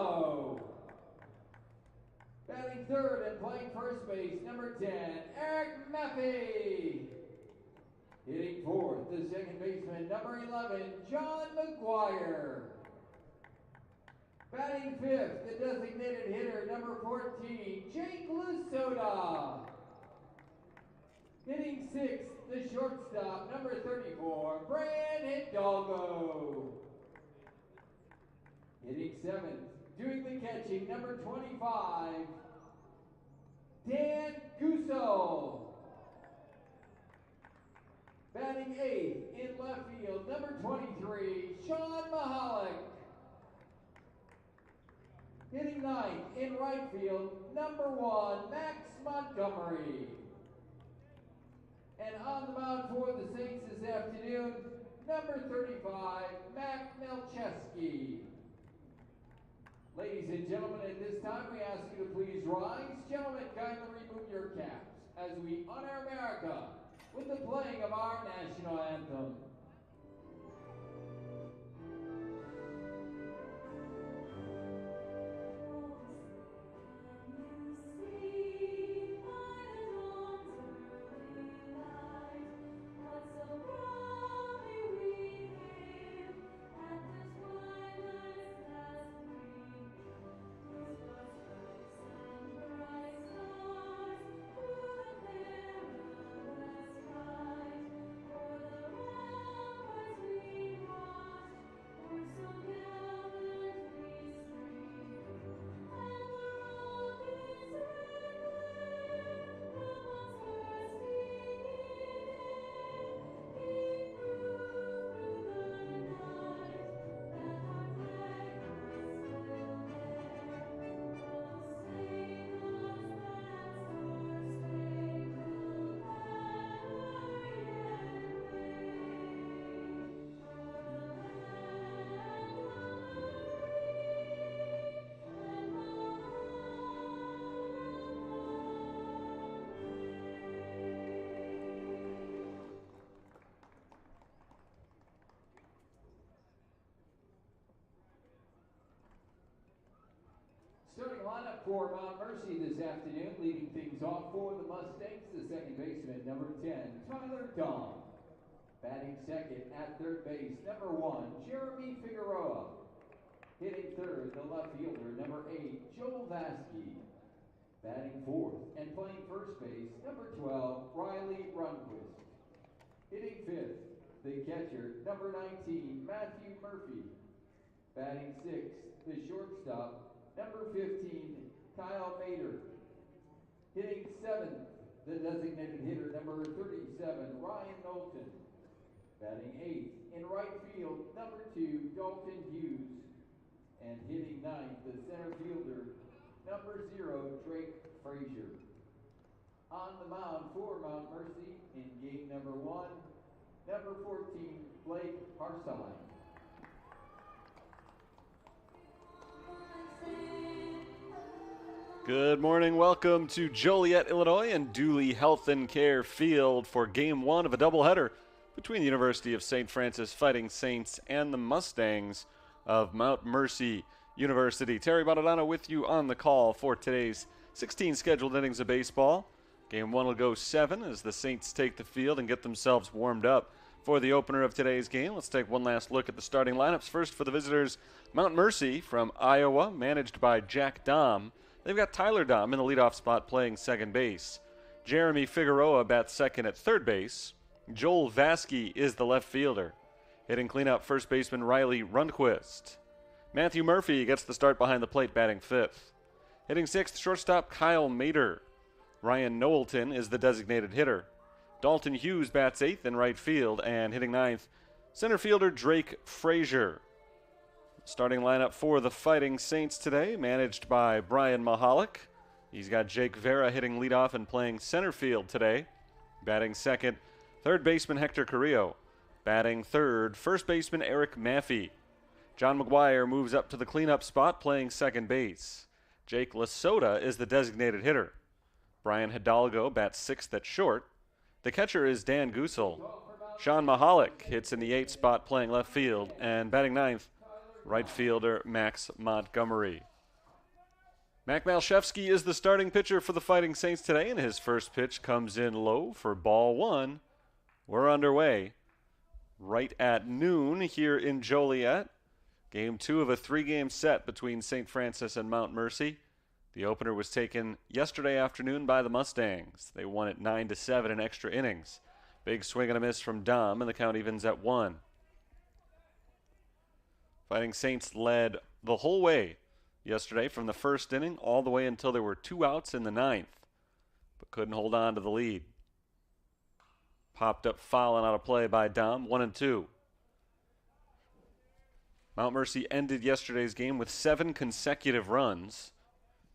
Gusolo. Batting third and playing first base, number 10, Eric Maffey. Hitting fourth, the second baseman, number 11, John McGuire. Batting fifth, the designated hitter, number 14, Jake Lasota. Hitting sixth, the shortstop, number 34, Brian Hidalgo. Hitting seventh, doing the catching, number 25, Dan Guso. Batting eighth in left field, number 23, Sean Mahalik. Hitting ninth in right field, number 1, Max Montgomery. And on the mound for the Saints this afternoon, number 35, Mac Melcheski. Ladies and gentlemen, at this time we ask you to please rise. Gentlemen, kindly remove your caps as we honor America with the playing of our national anthem. Starting lineup for Mount Mercy this afternoon, leading things off for the Mustangs, the second baseman, number 10, Tyler Dahm. Batting second at third base, number 1, Jeremy Figueroa. Hitting third, the left fielder, number 8, Joel Vasky. Batting fourth and playing first base, number 12, Riley Runquist. Hitting fifth, the catcher, number 19, Matthew Murphy. Batting sixth, the shortstop, number 15, Kyle Mader. Hitting seventh, the designated hitter, number 37, Ryan Knowlton. Batting eighth, in right field, number 2, Dalton Hughes. And hitting ninth, the center fielder, number 0, Drake Frazier. On the mound for Mount Mercy in game number 1, number 14, Blake Harsine. Good morning. Welcome to Joliet, Illinois and Dooley Health and Care Field for Game 1 of a doubleheader between the University of St. Francis Fighting Saints and the Mustangs of Mount Mercy University. Terry Bonadonna with you on the call for today's 16 scheduled innings of baseball. Game 1 will go 7 as the Saints take the field and get themselves warmed up for the opener of today's game. Let's take one last look at the starting lineups. First for the visitors, Mount Mercy from Iowa, managed by Jack Dahm. They've got Tyler Dahm in the leadoff spot playing second base. Jeremy Figueroa bats second at third base. Joel Vasky is the left fielder. Hitting cleanup first baseman Riley Rundquist. Matthew Murphy gets the start behind the plate batting fifth. Hitting sixth, shortstop Kyle Mader. Ryan Knowlton is the designated hitter. Dalton Hughes bats eighth in right field, and hitting ninth, center fielder Drake Frazier. Starting lineup for the Fighting Saints today, managed by Brian Mahalik. He's got Jake Vera hitting leadoff and playing center field today. Batting second, third baseman Hector Carrillo. Batting third, first baseman Eric Maffey. John McGuire moves up to the cleanup spot playing second base. Jake Lasota is the designated hitter. Brian Hidalgo bats sixth at short. The catcher is Dan Gusel. Sean Mahalik hits in the eighth spot playing left field, and batting ninth, right fielder Max Montgomery. Mac Malshevsky is the starting pitcher for the Fighting Saints today, and his first pitch comes in low for ball one. We're underway right at noon here in Joliet. Game 2 of a 3-game set between St. Francis and Mount Mercy. The opener was taken yesterday afternoon by the Mustangs. They won it 9-7 in extra innings. Big swing and a miss from Dom, and the count evens at 1. Fighting Saints led the whole way yesterday from the first inning all the way until there were 2 outs in the 9th, but couldn't hold on to the lead. Popped up foul and out of play by Dom, 1-2. Mount Mercy ended yesterday's game with 7 consecutive runs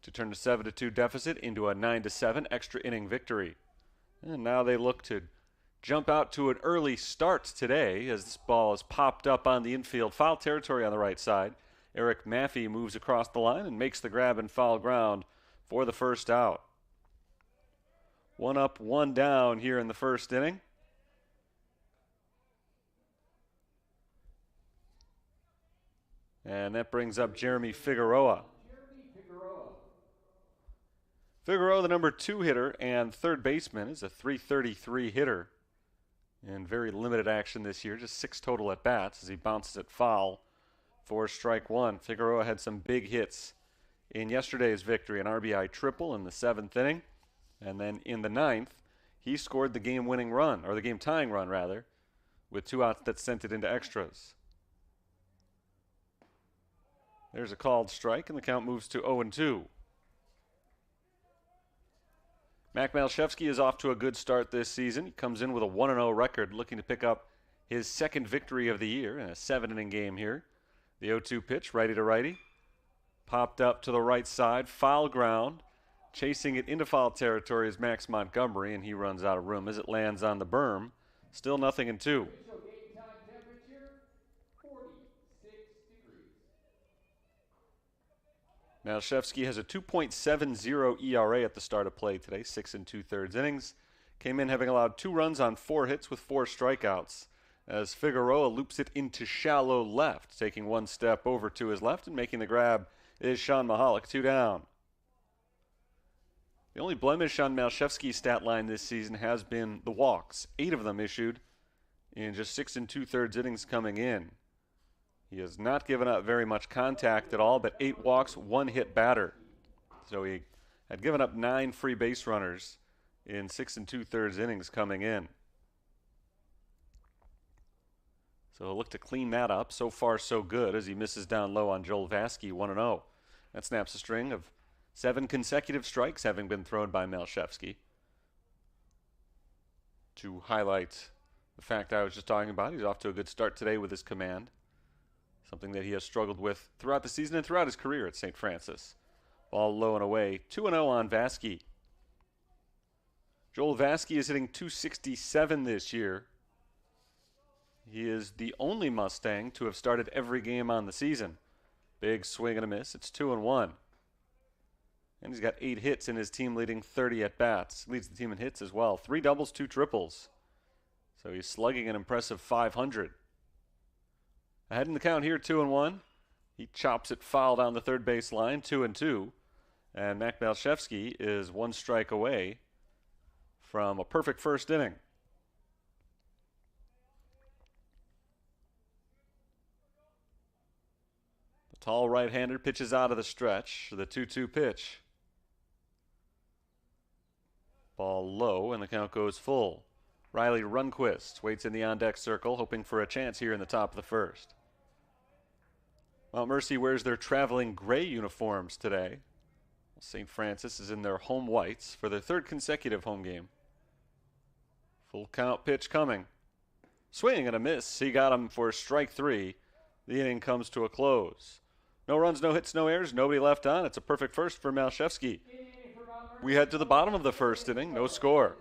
to turn a 7-2 deficit into a 9-7 extra inning victory. And now they look to jump out to an early start today as this ball is popped up on the infield, foul territory on the right side. Eric Maffey moves across the line and makes the grab in foul ground for the first out. 1 up, 1 down here in the first inning. And that brings up Jeremy Figueroa. Figueroa, the number 2 hitter and third baseman, is a .333 hitter. In very limited action this year, just 6 total at bats as he bounces it foul for strike 1. Figueroa had some big hits in yesterday's victory, an RBI triple in the 7th inning. And then in the 9th, he scored the game-winning run, or the game-tying run, rather, with 2 outs that sent it into extras. There's a called strike, and the count moves to 0-2. Mac Malshevsky is off to a good start this season. He comes in with a 1-0 record, looking to pick up his second victory of the year in a 7-inning game here. The 0-2 pitch, righty to righty. Popped up to the right side, foul ground. Chasing it into foul territory is Max Montgomery, and he runs out of room as it lands on the berm. Still 0-2. Malshevsky has a 2.70 ERA at the start of play today, 6 2/3 innings. Came in having allowed 2 runs on 4 hits with 4 strikeouts, as Figueroa loops it into shallow left. Taking 1 step over to his left and making the grab is Sean Mahalik, 2 down. The only blemish on Malshevsky's stat line this season has been the walks, 8 of them issued in just 6 2/3 innings coming in. He has not given up very much contact at all, but 8 walks, 1 hit batter. So he had given up 9 free base runners in 6 2/3 innings coming in. So he'll look to clean that up. So far, so good, as he misses down low on Joel Vasky, 1-0. That snaps a string of 7 consecutive strikes having been thrown by Malshevsky. To highlight the fact I was just talking about, he's off to a good start today with his command. Something that he has struggled with throughout the season and throughout his career at St. Francis. Ball low and away, 2-0 on Vasky. Joel Vasky is hitting .267 this year. He is the only Mustang to have started every game on the season. Big swing and a miss. It's 2-1. And he's got 8 hits in his team-leading 30 at-bats. Leads the team in hits as well. 3 doubles, 2 triples. So he's slugging an impressive .500. Ahead in the count here, 2-1. He chops it foul down the third base line, 2-2. And Mac Malshevsky is 1 strike away from a perfect first inning. The tall right-hander pitches out of the stretch, the 2-2 pitch. Ball low, and the count goes full. Riley Runquist waits in the on-deck circle, hoping for a chance here in the top of the first. Mount Mercy wears their traveling gray uniforms today. St. Francis is in their home whites for their 3rd consecutive home game. Full count pitch coming. Swing and a miss. He got him for strike 3. The inning comes to a close. No runs, no hits, no errors, nobody left on. It's a perfect first for Malshevsky. We head to the bottom of the first inning, no score.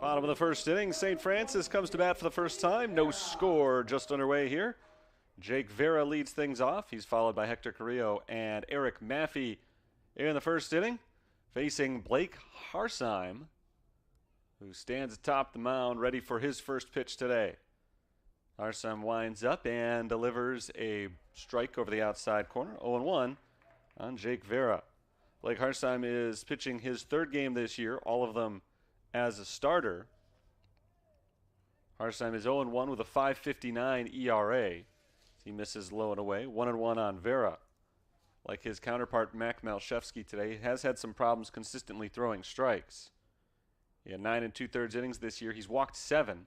Bottom of the first inning, St. Francis comes to bat for the first time. No score just underway here. Jake Vera leads things off. He's followed by Hector Carrillo and Eric Maffey in the first inning, facing Blake Harsheim, who stands atop the mound ready for his first pitch today. Harsheim winds up and delivers a strike over the outside corner, 0-1 on Jake Vera. Blake Harsheim is pitching his third game this year, all of them as a starter. Harsheim is 0-1 with a 5.59 ERA. He misses low and away, 1-1 on Vera. Like his counterpart Mac Malshevsky today, he has had some problems consistently throwing strikes. He had 9 2/3 innings this year. He's walked 7.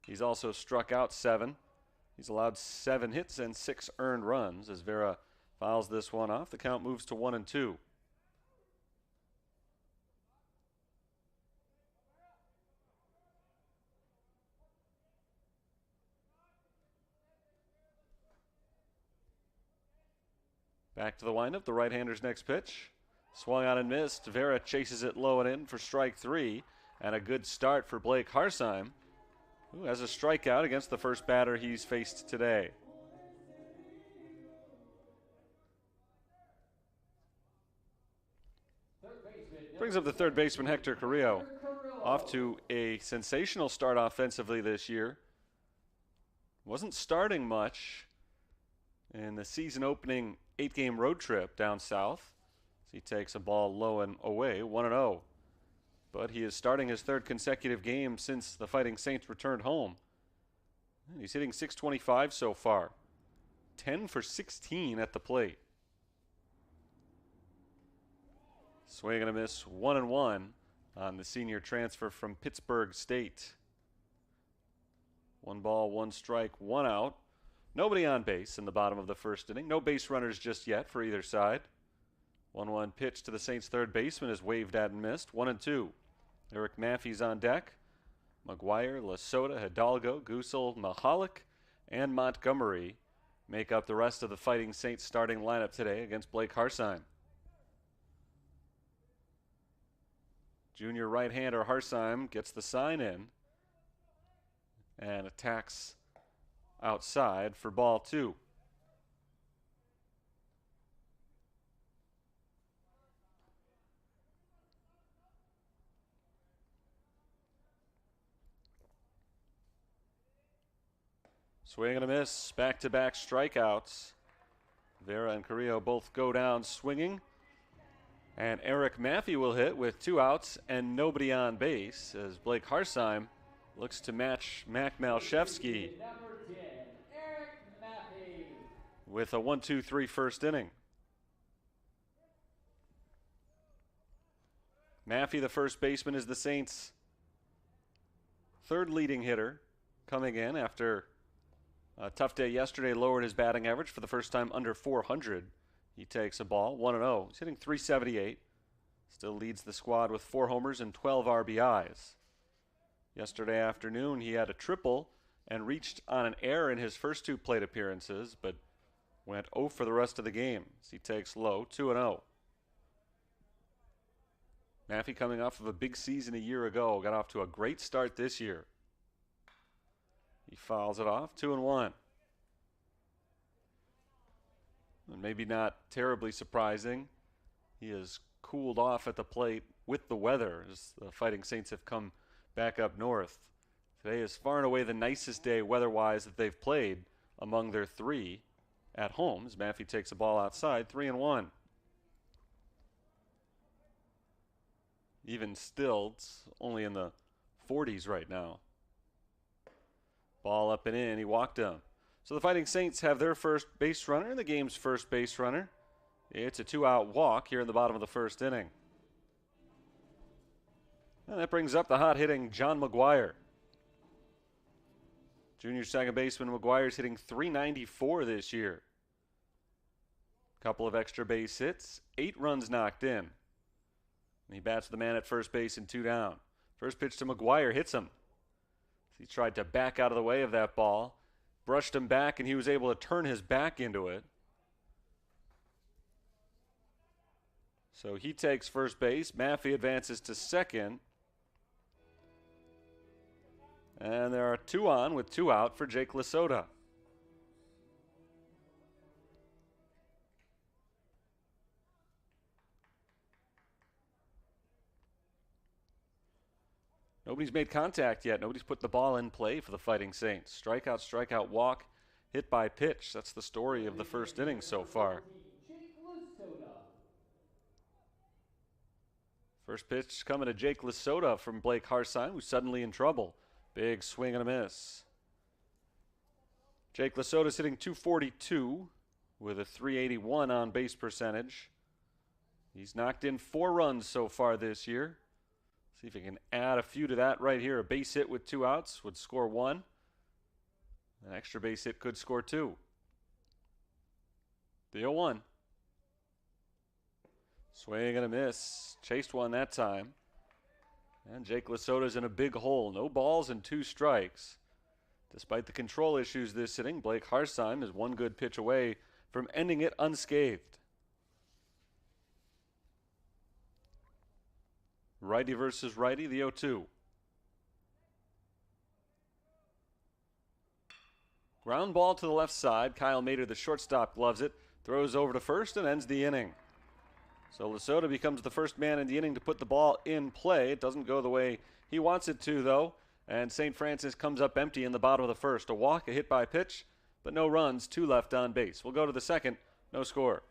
He's also struck out 7. He's allowed 7 hits and 6 earned runs. As Vera fouls this one off, the count moves to 1-2. Back to the windup, the right-hander's next pitch. Swung on and missed. Vera chases it low and in for strike 3. And a good start for Blake Harsheim, who has a strikeout against the first batter he's faced today. Brings up the third baseman, Hector Carrillo. Off to a sensational start offensively this year. Wasn't starting much in the season opening 8-game road trip down south. He takes a ball low and away, 1-0. But he is starting his third consecutive game since the Fighting Saints returned home. He's hitting .625 so far. 10 for 16 at the plate. Swing and a miss, 1-1 on the senior transfer from Pittsburgh State. 1 ball, 1 strike, 1 out. Nobody on base in the bottom of the first inning. No base runners just yet for either side. 1-1 pitch to the Saints' third baseman is waved at and missed. 1-2. Eric Maffey's on deck. McGuire, Lasota, Hidalgo, Gusel, Mahalik, and Montgomery make up the rest of the Fighting Saints starting lineup today against Blake Harsheim. Junior right-hander Harsheim gets the sign in and attacks outside for ball 2. Swing and a miss, back-to-back strikeouts. Vera and Carrillo both go down swinging. And Eric Maffey will hit with 2 outs and nobody on base as Blake Harsheim looks to match Mac Malshevsky with a 1-2-3 first inning. Maffey, the first baseman, is the Saints' third leading hitter, coming in after a tough day yesterday, lowered his batting average for the first time under 400. He takes a ball, 1-0. He's hitting .378. Still leads the squad with 4 homers and 12 RBIs. Yesterday afternoon, he had a triple and reached on an error in his first 2 plate appearances, but went 0 for the rest of the game. He takes low, 2-0. Maffey coming off of a big season a year ago, got off to a great start this year. He fouls it off, 2-1. And maybe not terribly surprising, he has cooled off at the plate with the weather as the Fighting Saints have come back up north. Today is far and away the nicest day weather-wise that they've played among their 3 at home as Maffey takes a ball outside, 3-1. Even still, it's only in the 40s right now. Ball up and in, he walked him. So the Fighting Saints have their first base runner and the game's first base runner. It's a 2-out walk here in the bottom of the first inning. And that brings up the hot-hitting John McGuire. Junior second baseman McGuire's hitting .394 this year. Couple of extra base hits, 8 runs knocked in. And he bats the man at first base and 2 down. First pitch to McGuire hits him. He tried to back out of the way of that ball, brushed him back, and he was able to turn his back into it. So he takes first base. Maffey advances to second. And there are 2 on with 2 out for Jake Lasota. Nobody's made contact yet. Nobody's put the ball in play for the Fighting Saints. Strikeout, strikeout, walk, hit by pitch. That's the story of the first inning so far. First pitch coming to Jake Lasota from Blake Harsine, who's suddenly in trouble. Big swing and a miss. Jake Lasota's hitting .242 with a .381 on base percentage. He's knocked in 4 runs so far this year. See if he can add a few to that right here. A base hit with 2 outs would score 1. An extra base hit could score 2. The 0-1. Swing and a miss. Chased one that time. And Jake Lasota's in a big hole. No balls and 2 strikes. Despite the control issues this inning, Blake Harsine is 1 good pitch away from ending it unscathed. Righty versus righty, the 0-2. Ground ball to the left side. Kyle Mater, the shortstop, gloves it, throws over to first, and ends the inning. So Lasota becomes the first man in the inning to put the ball in play. It doesn't go the way he wants it to, though. And St. Francis comes up empty in the bottom of the first. A walk, a hit by pitch, but no runs, 2 left on base. We'll go to the second, no score.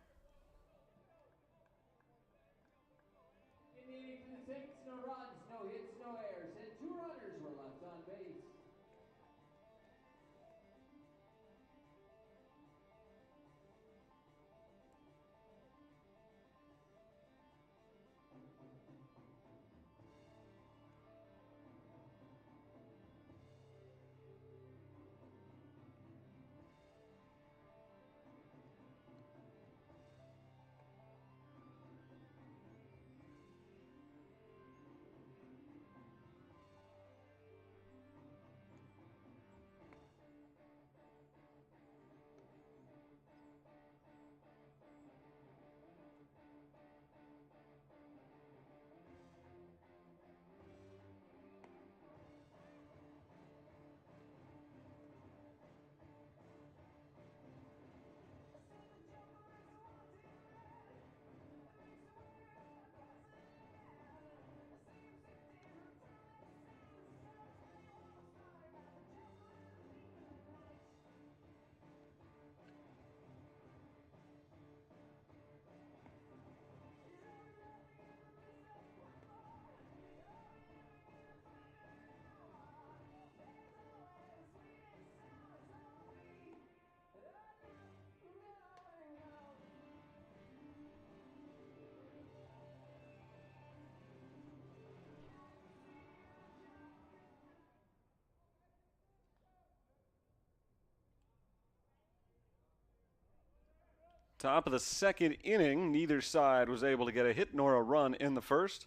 Top of the second inning, neither side was able to get a hit nor a run in the first.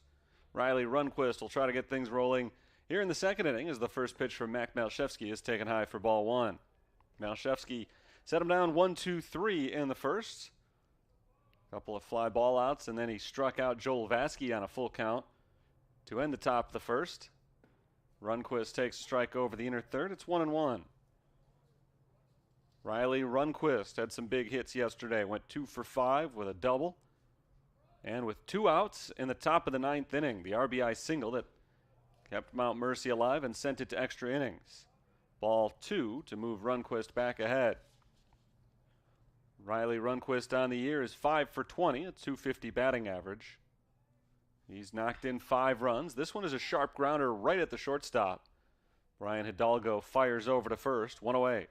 Riley Runquist will try to get things rolling here in the second inning as the first pitch from Mac Malshevsky is taken high for ball 1. Malshevsky set him down 1-2-3 in the first. A couple of fly ball outs, and then he struck out Joel Vasky on a full count to end the top of the first. Runquist takes a strike over the inner third. It's 1-1. Riley Runquist had some big hits yesterday. Went 2 for 5 with a double. And with 2 outs in the top of the 9th inning, the RBI single that kept Mount Mercy alive and sent it to extra innings. Ball 2 to move Runquist back ahead. Riley Runquist on the year is 5 for 20, a .250 batting average. He's knocked in 5 runs. This one is a sharp grounder right at the shortstop. Brian Hidalgo fires over to first, 1 away.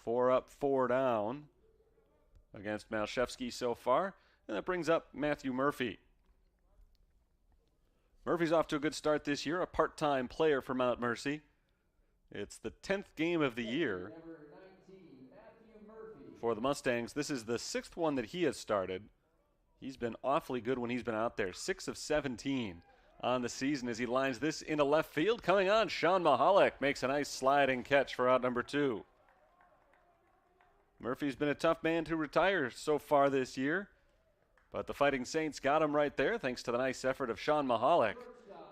4 up, 4 down against Malshevsky so far. And that brings up Matthew Murphy. Murphy's off to a good start this year, a part-time player for Mount Mercy. It's the 10th game of the year for the Mustangs. This is the 6th one that he has started. He's been awfully good when he's been out there. 6 of 17 on the season as he lines this into left field. Coming on, Sean Mahalik makes a nice sliding catch for out number 2. Murphy's been a tough man to retire so far this year, but the Fighting Saints got him right there thanks to the nice effort of Sean Mahalik.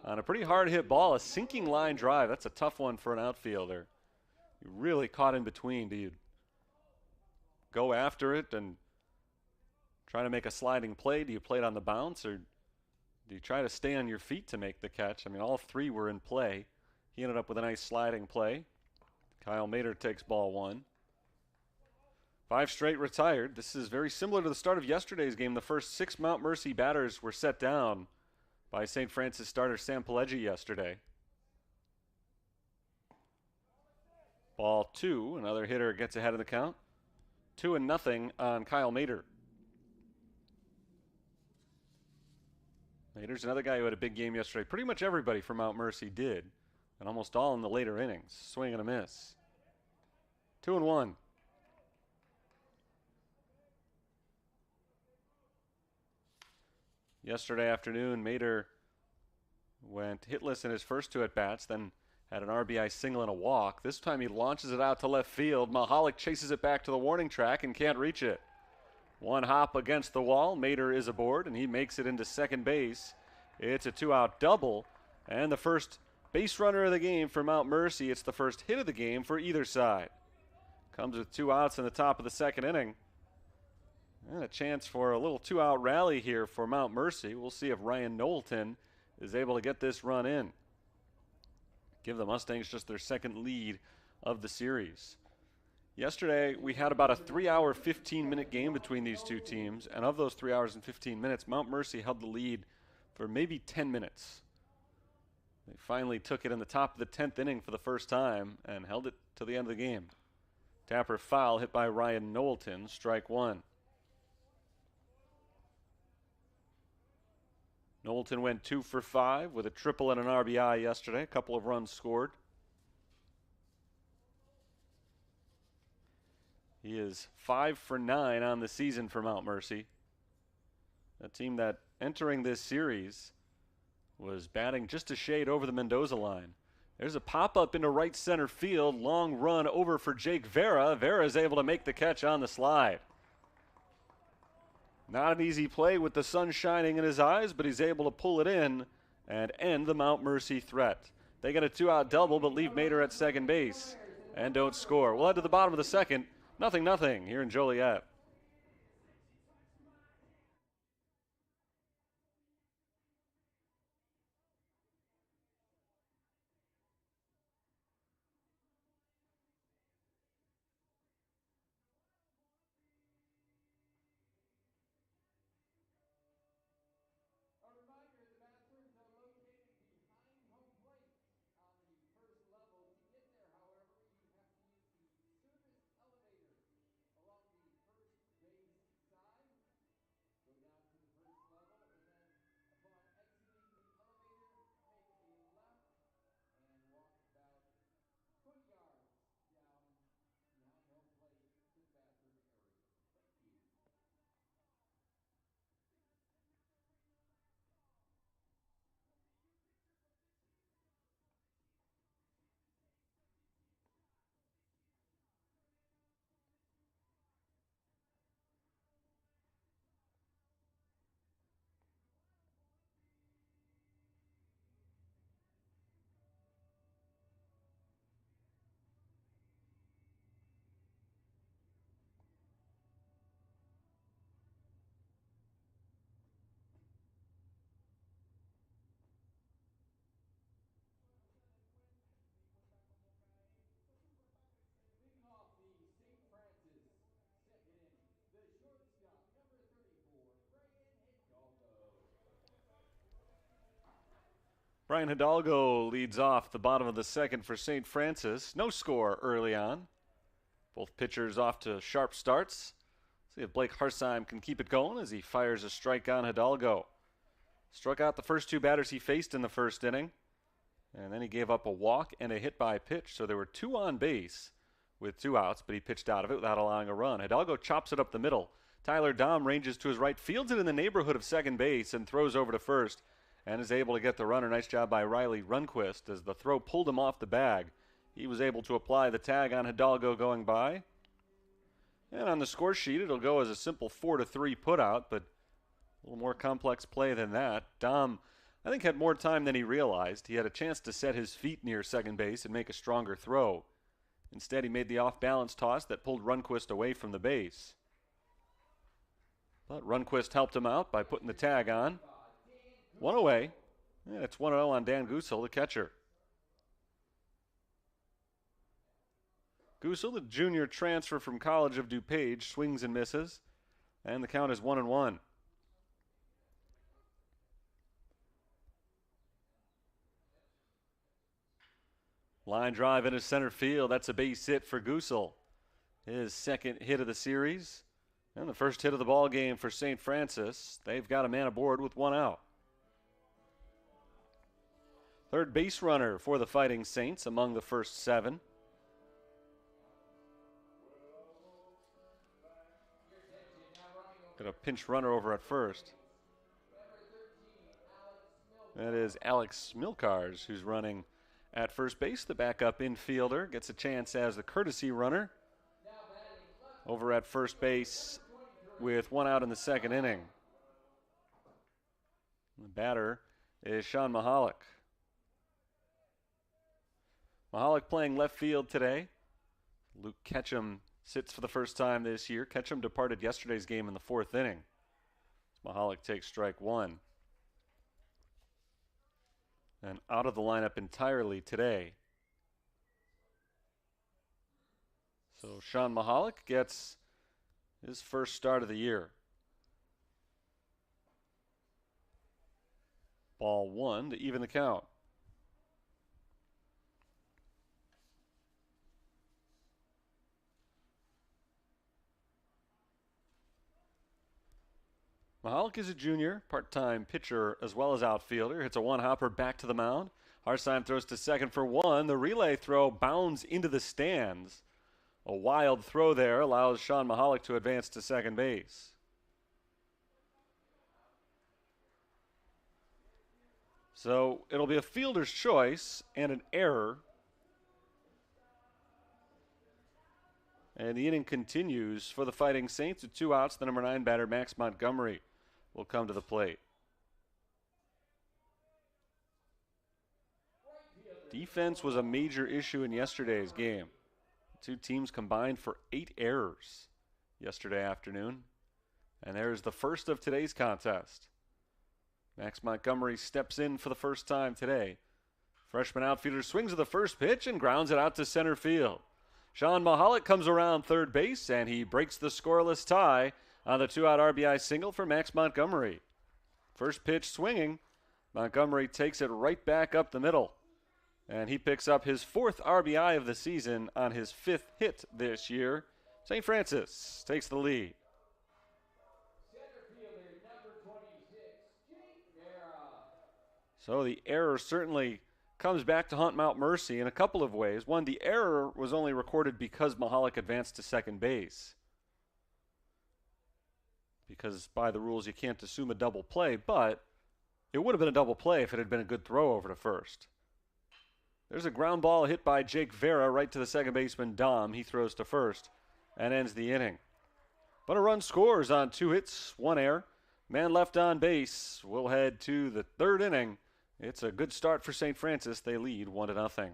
on a pretty hard hit ball, a sinking line drive. That's a tough one for an outfielder. You really caught in between. Do you go after it and try to make a sliding play? Do you play it on the bounce, or do you try to stay on your feet to make the catch? I mean, all three were in play. He ended up with a nice sliding play. Kyle Mader takes ball one. 5 straight retired. This is very similar to the start of yesterday's game. The first 6 Mount Mercy batters were set down by St. Francis starter Sam Pileggi yesterday. Ball 2. Another hitter gets ahead of the count. 2-0 on Kyle Mader. Mader's another guy who had a big game yesterday. Pretty much everybody from Mount Mercy did, and almost all in the later innings. Swing and a miss. 2-1. Yesterday afternoon, Mader went hitless in his first 2 at-bats, then had an RBI single and a walk. This time he launches it out to left field. Mahalik chases it back to the warning track and can't reach it. One hop against the wall. Mader is aboard, and he makes it into second base. It's a 2-out double, and the first base runner of the game for Mount Mercy. It's the first hit of the game for either side. Comes with 2 outs in the top of the second inning. And a chance for a little 2-out rally here for Mount Mercy. We'll see if Ryan Knowlton is able to get this run in. Give the Mustangs just their second lead of the series. Yesterday, we had about a 3-hour, 15-minute game between these two teams. And of those 3 hours and 15 minutes, Mount Mercy held the lead for maybe 10 minutes. They finally took it in the top of the 10th inning for the first time and held it to the end of the game. Tapper foul hit by Ryan Knowlton, strike 1. Knowlton went 2 for 5 with a triple and an RBI yesterday. A couple of runs scored. He is 5 for 9 on the season for Mount Mercy. A team that entering this series was batting just a shade over the Mendoza line. There's a pop-up into right center field. Long run over for Jake Vera. Vera is able to make the catch on the slide. Not an easy play with the sun shining in his eyes, but he's able to pull it in and end the Mount Mercy threat. They get a 2-out double, but leave Mader at second base and don't score. We'll head to the bottom of the second. 0-0 here in Joliet. Brian Hidalgo leads off the bottom of the second for St. Francis. No score early on. Both pitchers off to sharp starts. See if Blake Harsheim can keep it going as he fires a strike on Hidalgo. Struck out the first 2 batters he faced in the first inning. And then he gave up a walk and a hit by pitch. So there were 2 on base with 2 outs, but he pitched out of it without allowing a run. Hidalgo chops it up the middle. Tyler Dahm ranges to his right, fields it in the neighborhood of second base, and throws over to first. And is able to get the runner. Nice job by Riley Runquist as the throw pulled him off the bag. He was able to apply the tag on Hidalgo going by. And on the score sheet, it'll go as a simple 4-3 putout, but a little more complex play than that. Dahm I think, had more time than he realized. He had a chance to set his feet near second base and make a stronger throw. Instead, he made the off-balance toss that pulled Rundquist away from the base. But Rundquist helped him out by putting the tag on. One away. Yeah, it's 1-0 on Dan Gusel, the catcher. Gusel, the junior transfer from College of DuPage, swings and misses. And the count is 1-1. Line drive into center field. That's a base hit for Gusel. His second hit of the series. And the first hit of the ball game for St. Francis. They've got a man aboard with one out. Third base runner for the Fighting Saints among the first 7. Got a pinch runner over at first. That is Alex Milkars, who's running at first base. The backup infielder gets a chance as the courtesy runner over at first base with one out in the second inning. The batter is Sean Mahalik. Mahalik playing left field today. Luke Ketchum sits for the first time this year. Ketchum departed yesterday's game in the 4th inning. Mahalik takes strike 1. And out of the lineup entirely today. So Sean Mahalik gets his first start of the year. Ball 1 to even the count. Mahalik is a junior, part-time pitcher as well as outfielder. Hits a one-hopper back to the mound. Harsheim throws to second for 1. The relay throw bounds into the stands. A wild throw there allows Sean Mahalik to advance to second base. So it'll be a fielder's choice and an error. And the inning continues for the Fighting Saints with 2 outs. The number 9 batter, Max Montgomery, will come to the plate. Defense was a major issue in yesterday's game. The 2 teams combined for 8 errors yesterday afternoon. And there's the first of today's contest. Max Montgomery steps in for the first time today. Freshman outfielder swings at the first pitch and grounds it out to center field. Sean Mahalik comes around third base, and he breaks the scoreless tie on the 2-out RBI single for Max Montgomery. First pitch swinging. Montgomery takes it right back up the middle. And he picks up his 4th RBI of the season on his 5th hit this year. St. Francis takes the lead. So the error certainly comes back to haunt Mount Mercy in a couple of ways. One, the error was only recorded because Mahalik advanced to second base. Because by the rules, you can't assume a double play, but it would have been a double play if it had been a good throw over to first. There's a ground ball hit by Jake Vera right to the second baseman, Dom. He throws to first and ends the inning. But a run scores on 2 hits, 1 error. Man left on base. We'll head to the 3rd inning. It's a good start for St. Francis. They lead 1-0.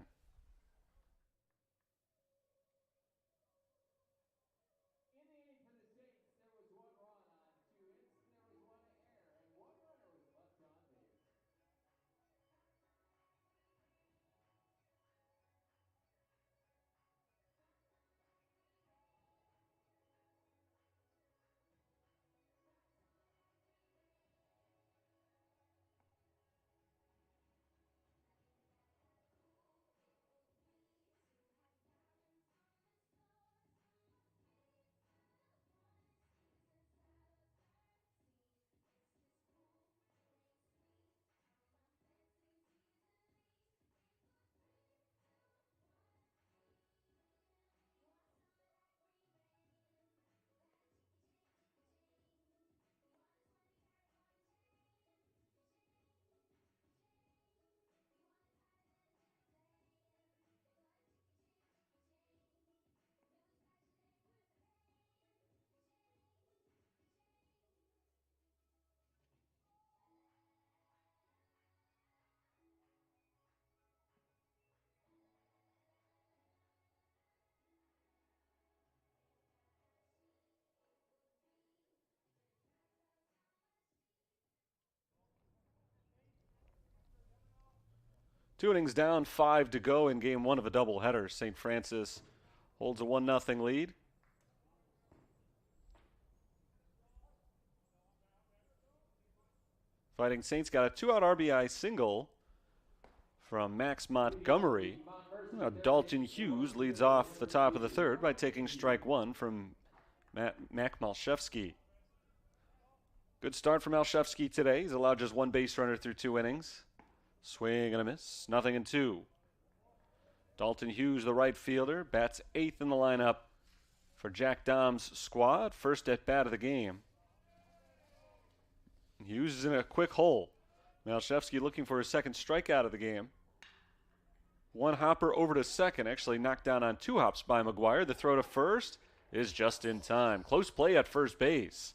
2 innings down, 5 to go in game 1 of a doubleheader. St. Francis holds a 1-0 lead. Fighting Saints got a 2-out RBI single from Max Montgomery. Now Dalton Hughes leads off the top of the third by taking strike 1 from Mac Malshevsky. Good start from Malshevsky today. He's allowed just 1 base runner through 2 innings. Swing and a miss, 0-2. Dalton Hughes, the right fielder, bats 8th in the lineup for Jack Dom's squad. First at bat of the game. Hughes is in a quick hole. Malshevsky looking for his second strikeout of the game. 1 hopper over to second, actually knocked down on 2 hops by McGuire. The throw to first is just in time. Close play at first base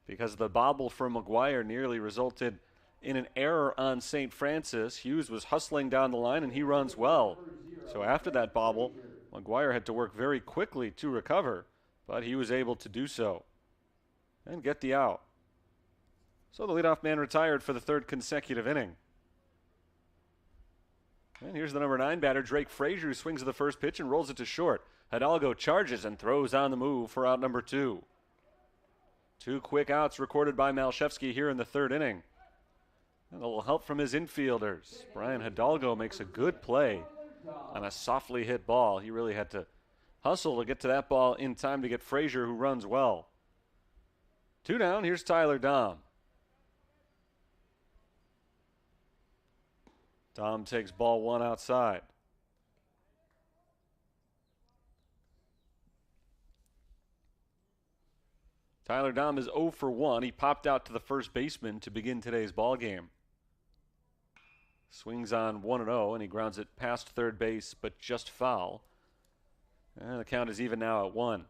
because the bobble from McGuire nearly resulted in an error on St. Francis. Hughes was hustling down the line and he runs well. So after that bobble, McGuire had to work very quickly to recover, but he was able to do so and get the out. So the leadoff man retired for the 3rd consecutive inning. And here's the number 9 batter, Drake Frazier, who swings at the first pitch and rolls it to short. Hidalgo charges and throws on the move for out number 2. 2 quick outs recorded by Malshevsky here in the 3rd inning. And a little help from his infielders. Brian Hidalgo makes a good play on a softly hit ball. He really had to hustle to get to that ball in time to get Frazier, who runs well. 2 down, here's Tyler Dom. Dom takes ball 1 outside. Tyler Dom is 0 for 1. He popped out to the first baseman to begin today's ball game. Swings on 1-0, and he grounds it past third base, but just foul. And the count is even now at 1.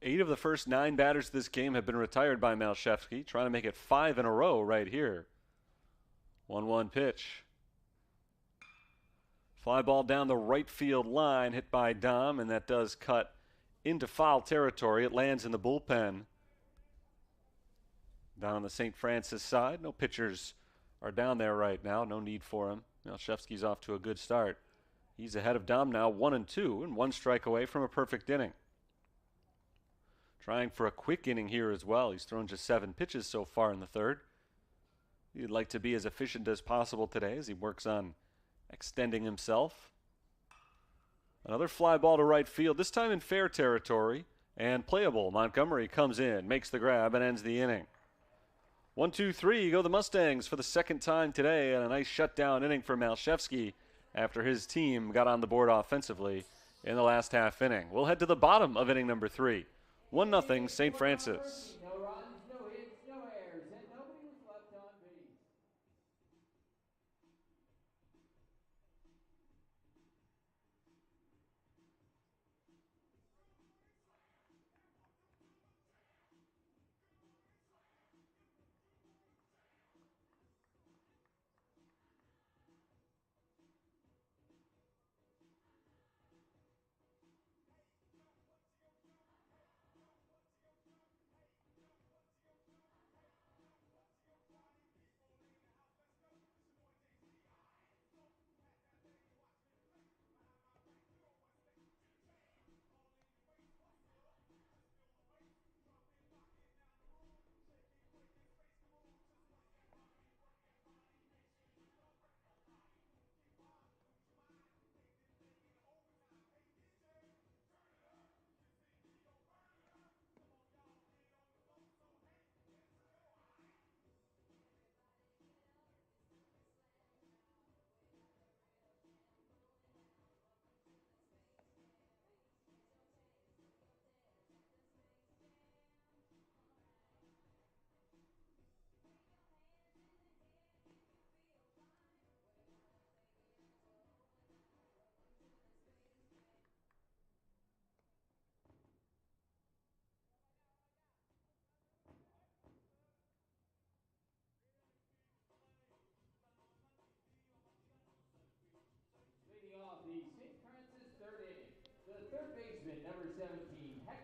Eight of the first 9 batters of this game have been retired by Malshevsky, trying to make it 5 in a row right here. 1-1 pitch. Fly ball down the right field line, hit by Dom, and that does cut into foul territory. It lands in the bullpen. Down on the St. Francis side, no pitchers are down there right now. No need for him. Malshevsky's off to a good start. He's ahead of Dom now, 1-2, and 1 strike away from a perfect inning. Trying for a quick inning here as well. He's thrown just 7 pitches so far in the 3rd. He'd like to be as efficient as possible today as he works on extending himself. Another fly ball to right field, this time in fair territory and playable. Montgomery comes in, makes the grab, and ends the inning. 1-2-3 go the Mustangs for the 2nd time today, and a nice shutdown inning for Malshevsky after his team got on the board offensively in the last half inning. We'll head to the bottom of inning number 3. 1-0 St. Francis. No runs, no hits, no errors, and nobody was left on base.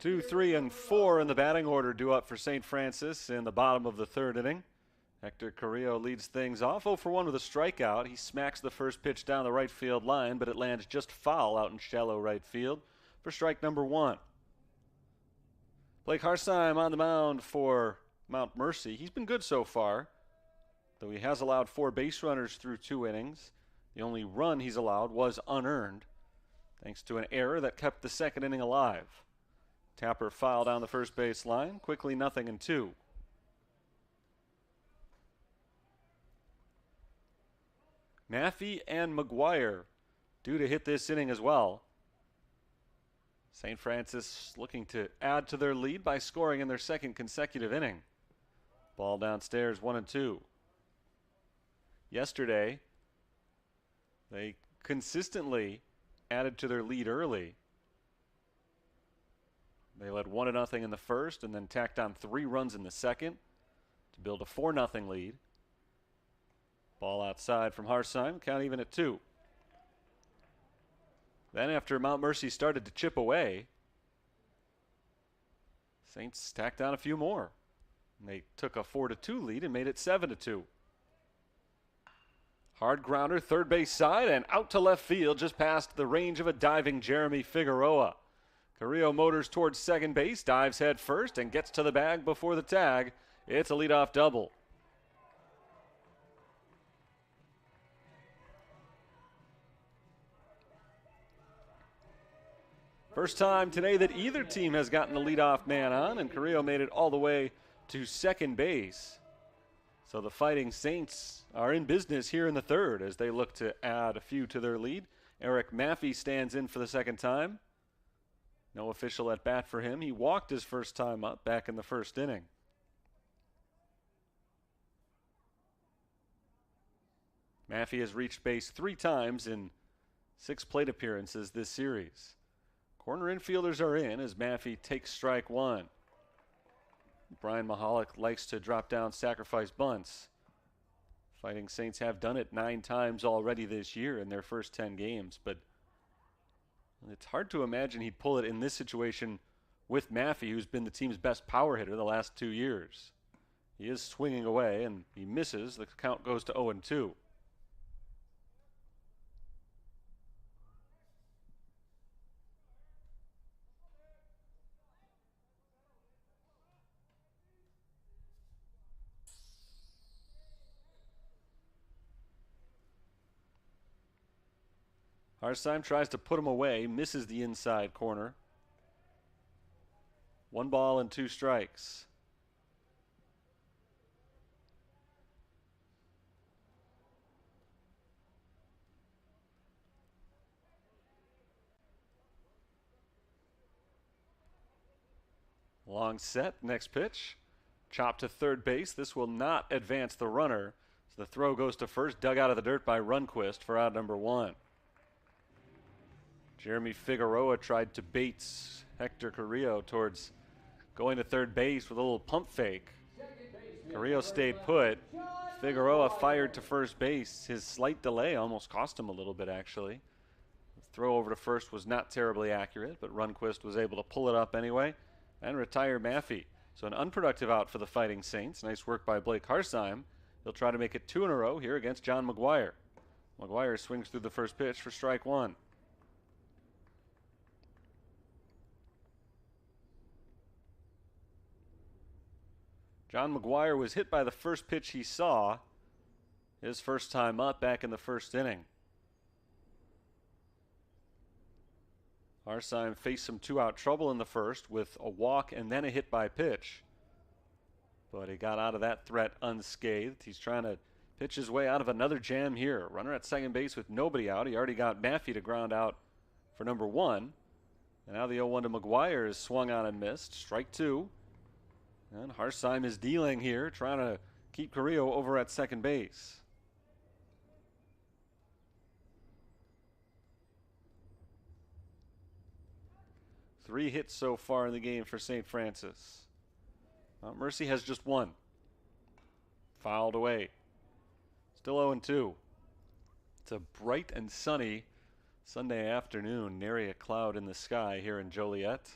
2, 3, and 4 in the batting order due up for St. Francis in the bottom of the third inning. Hector Carrillo leads things off, 0 for 1 with a strikeout. He smacks the first pitch down the right field line, but it lands just foul out in shallow right field for strike number 1. Blake Harsheim on the mound for Mount Mercy. He's been good so far, though he has allowed 4 base runners through 2 innings. The only run he's allowed was unearned, thanks to an error that kept the second inning alive. Tapper foul down the first base line, quickly 0-2. Maffey and McGuire due to hit this inning as well. St. Francis looking to add to their lead by scoring in their second consecutive inning. Ball downstairs, 1-2. Yesterday, they consistently added to their lead early. They led 1-0 in the first and then tacked on 3 runs in the second to build a 4-0 lead. Ball outside from Harsheim, count even at 2. Then after Mount Mercy started to chip away, Saints tacked on a few more. And they took a 4-2 lead and made it 7-2. Hard grounder, third base side, and out to left field just past the range of a diving Jeremy Figueroa. Carrillo motors towards second base, dives head first, and gets to the bag before the tag. It's a leadoff double. First time today that either team has gotten a leadoff man on, and Carrillo made it all the way to second base. So the Fighting Saints are in business here in the third as they look to add a few to their lead. Eric Maffey stands in for the second time. No official at bat for him. He walked his first time up back in the first inning. Maffey has reached base 3 times in 6 plate appearances this series. Corner infielders are in as Maffey takes strike 1. Brian Mahalik likes to drop down sacrifice bunts. Fighting Saints have done it 9 times already this year in their first 10 games, but it's hard to imagine he'd pull it in this situation with Maffey, who's been the team's best power hitter the last 2 years. He is swinging away, and he misses. The count goes to 0-2. Harsheim tries to put him away, misses the inside corner. 1 ball and 2 strikes. Long set, next pitch. Chop to third base. This will not advance the runner. So the throw goes to first, dug out of the dirt by Runquist for out number 1. Jeremy Figueroa tried to bait Hector Carrillo towards going to third base with a little pump fake. Carrillo stayed put. Figueroa fired to first base. His slight delay almost cost him a little bit, actually. The throw over to first was not terribly accurate, but Runquist was able to pull it up anyway and retire Maffey. So an unproductive out for the Fighting Saints. Nice work by Blake Harsheim. He'll try to make it 2 in a row here against John McGuire. McGuire swings through the first pitch for strike 1. John McGuire was hit by the first pitch he saw, his first time up back in the first inning. Harsheim faced some 2-out trouble in the first with a walk and then a hit by pitch. But he got out of that threat unscathed. He's trying to pitch his way out of another jam here. Runner at second base with nobody out. He already got Maffey to ground out for number 1. And now the 0-1 to McGuire is swung on and missed. Strike 2. And Harsheim is dealing here, trying to keep Carrillo over at second base. Three hits so far in the game for St. Francis. Mount Mercy has just 1. Fouled away. Still 0-2. It's a bright and sunny Sunday afternoon. Nary a cloud in the sky here in Joliet.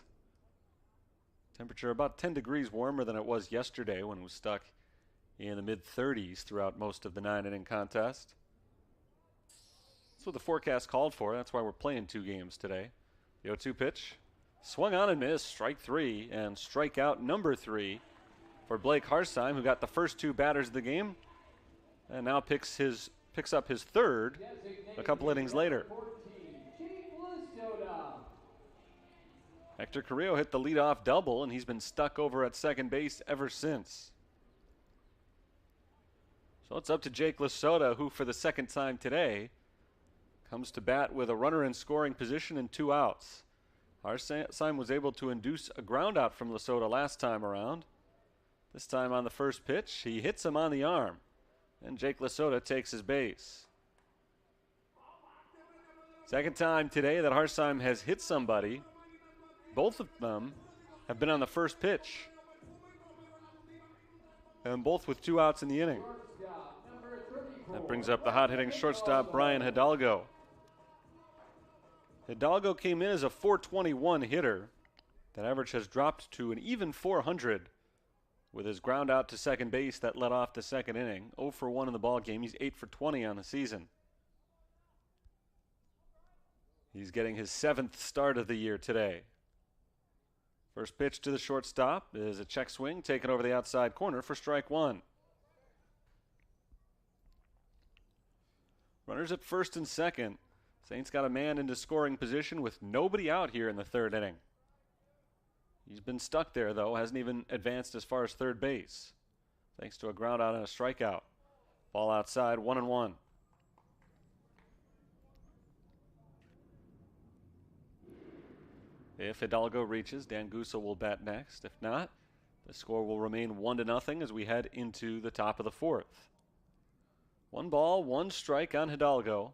Temperature about 10 degrees warmer than it was yesterday when it was stuck in the mid-30s throughout most of the 9-inning contest. That's what the forecast called for. That's why we're playing 2 games today. The 0-2 pitch. Swung on and missed. Strike 3 and strikeout number 3 for Blake Harsheim, who got the first 2 batters of the game and now picks up his third a couple innings later. Hector Carrillo hit the leadoff double, and he's been stuck over at second base ever since. So it's up to Jake Lasota, who for the second time today comes to bat with a runner in scoring position and 2 outs. Harsheim was able to induce a ground out from Lasota last time around. This time on the first pitch, he hits him on the arm, and Jake Lasota takes his base. Second time today that Harsheim has hit somebody. Both of them have been on the first pitch, and both with 2 outs in the inning. That brings up the hot-hitting shortstop Brian Hidalgo. Hidalgo came in as a .421 hitter. That average has dropped to an even .400 with his ground out to second base that led off the second inning. 0 for 1 in the ball game. He's 8 for 20 on the season. He's getting his 7th start of the year today. First pitch to the shortstop is a check swing taken over the outside corner for strike 1. Runners at first and second. Saints got a man into scoring position with nobody out here in the 3rd inning. He's been stuck there, though, hasn't even advanced as far as third base, thanks to a ground out and a strikeout. Ball outside, 1-1. If Hidalgo reaches, Dan Gusa will bat next. If not, the score will remain 1-0 as we head into the top of the 4th. 1 ball, 1 strike on Hidalgo.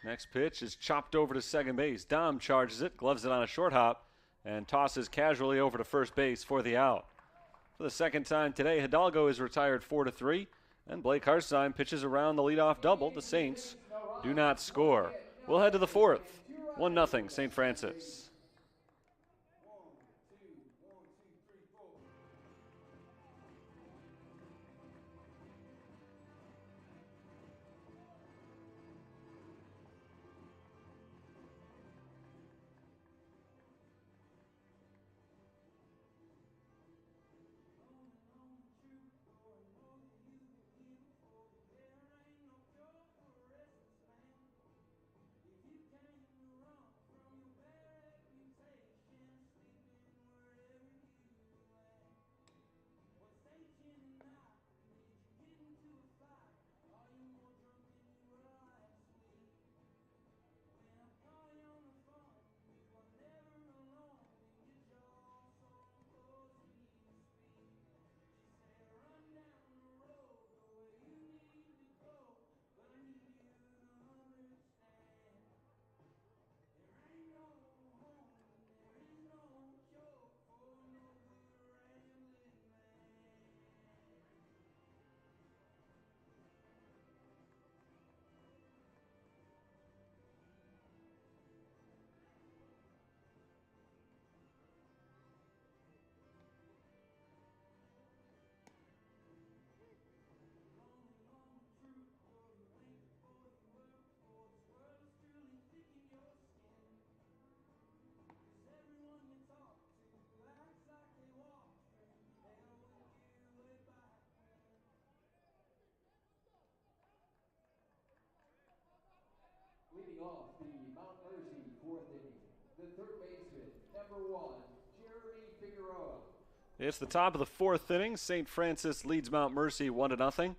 Next pitch is chopped over to second base. Dom charges it, gloves it on a short hop, and tosses casually over to first base for the out. For the second time today, Hidalgo is retired 4-3, and Blake Harsheim pitches around the leadoff double. The Saints do not score. We'll head to the 4th. 1-0 St. Francis. Leading off the Mount Mercy 4th inning, the 3rd baseman, number 1, Jeremy Figueroa. It's the top of the 4th inning. St. Francis leads Mount Mercy 1-0.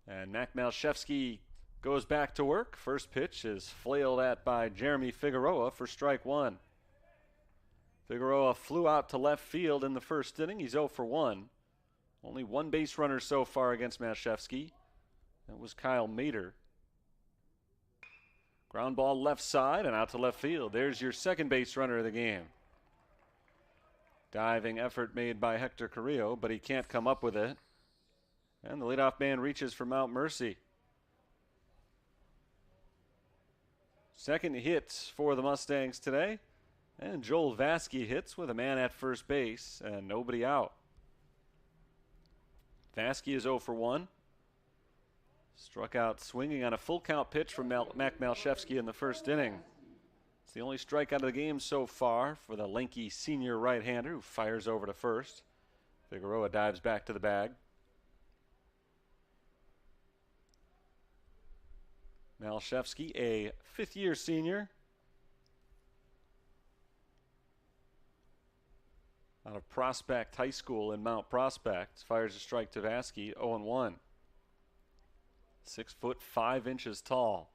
And Mac Malshevsky goes back to work. First pitch is flailed at by Jeremy Figueroa for strike 1. Figueroa flew out to left field in the first inning. He's 0 for 1. Only 1 base runner so far against Malshevsky. That was Kyle Mater. Ground ball left side and out to left field. There's your second base runner of the game. Diving effort made by Hector Carrillo, but he can't come up with it. And the leadoff man reaches for Mount Mercy. Second hit for the Mustangs today. And Joel Vasky hits with a man at first base and nobody out. Vasky is 0 for 1. Struck out swinging on a full count pitch from Mac Malshevsky in the first inning. It's the only strikeout of the game so far for the lanky senior right-hander who fires over to first. Figueroa dives back to the bag. Malshevsky, a fifth-year senior out of Prospect High School in Mount Prospect, fires a strike to Vasky, 0-1. 6'5" tall.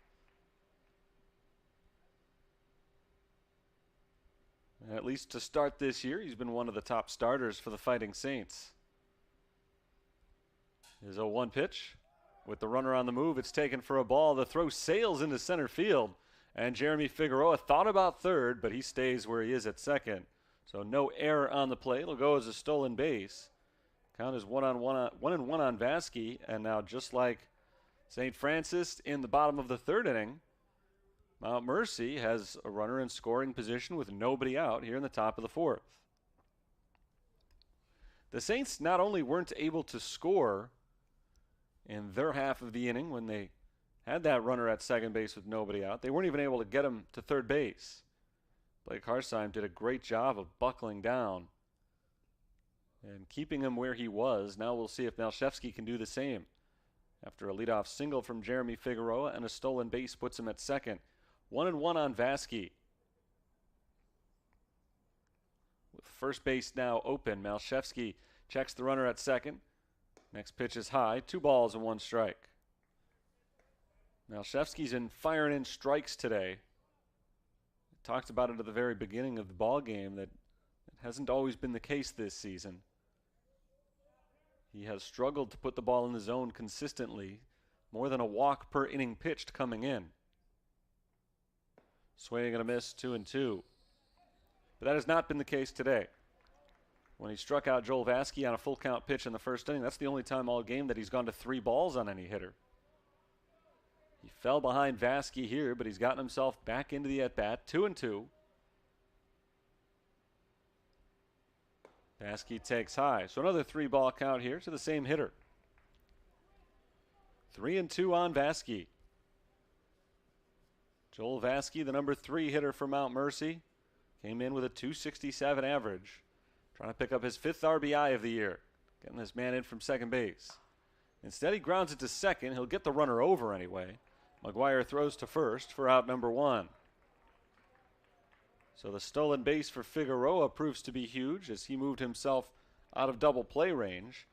At least to start this year, he's been one of the top starters for the Fighting Saints. His 0-1 pitch. With the runner on the move, it's taken for a ball. The throw sails into center field. And Jeremy Figueroa thought about third, but he stays where he is at second. So no error on the play. It'll go as a stolen base. Count is 1-1 on Vasky. And now just like St. Francis in the bottom of the third inning, Mount Mercy has a runner in scoring position with nobody out here in the top of the fourth. The Saints not only weren't able to score in their half of the inning when they had that runner at second base with nobody out, they weren't even able to get him to third base. Blake Harsheim did a great job of buckling down and keeping him where he was. Now we'll see if Malshevsky can do the same. After a leadoff single from Jeremy Figueroa and a stolen base puts him at second. 1-1 on Vasky. With first base now open, Malshevsky checks the runner at second. Next pitch is high. 2 balls and 1 strike. Malshevsky's in firing in strikes today. Talked about it at the very beginning of the ball game that it hasn't always been the case this season. He has struggled to put the ball in the zone consistently. More than a walk per inning pitched coming in. Swing and a miss, 2-2. But that has not been the case today. When he struck out Joel Vasky on a full count pitch in the first inning, that's the only time all game that he's gone to 3 balls on any hitter. He fell behind Vasky here, but he's gotten himself back into the at-bat, 2-2. Vasky takes high. So another 3-ball count here to the same hitter. 3-2 on Vasky. Joel Vasky, the number 3 hitter for Mount Mercy, came in with a .267 average. Trying to pick up his 5th RBI of the year. Getting this man in from second base. Instead, he grounds it to second. He'll get the runner over anyway. McGuire throws to first for out number 1. So the stolen base for Figueroa proves to be huge as he moved himself out of double play range.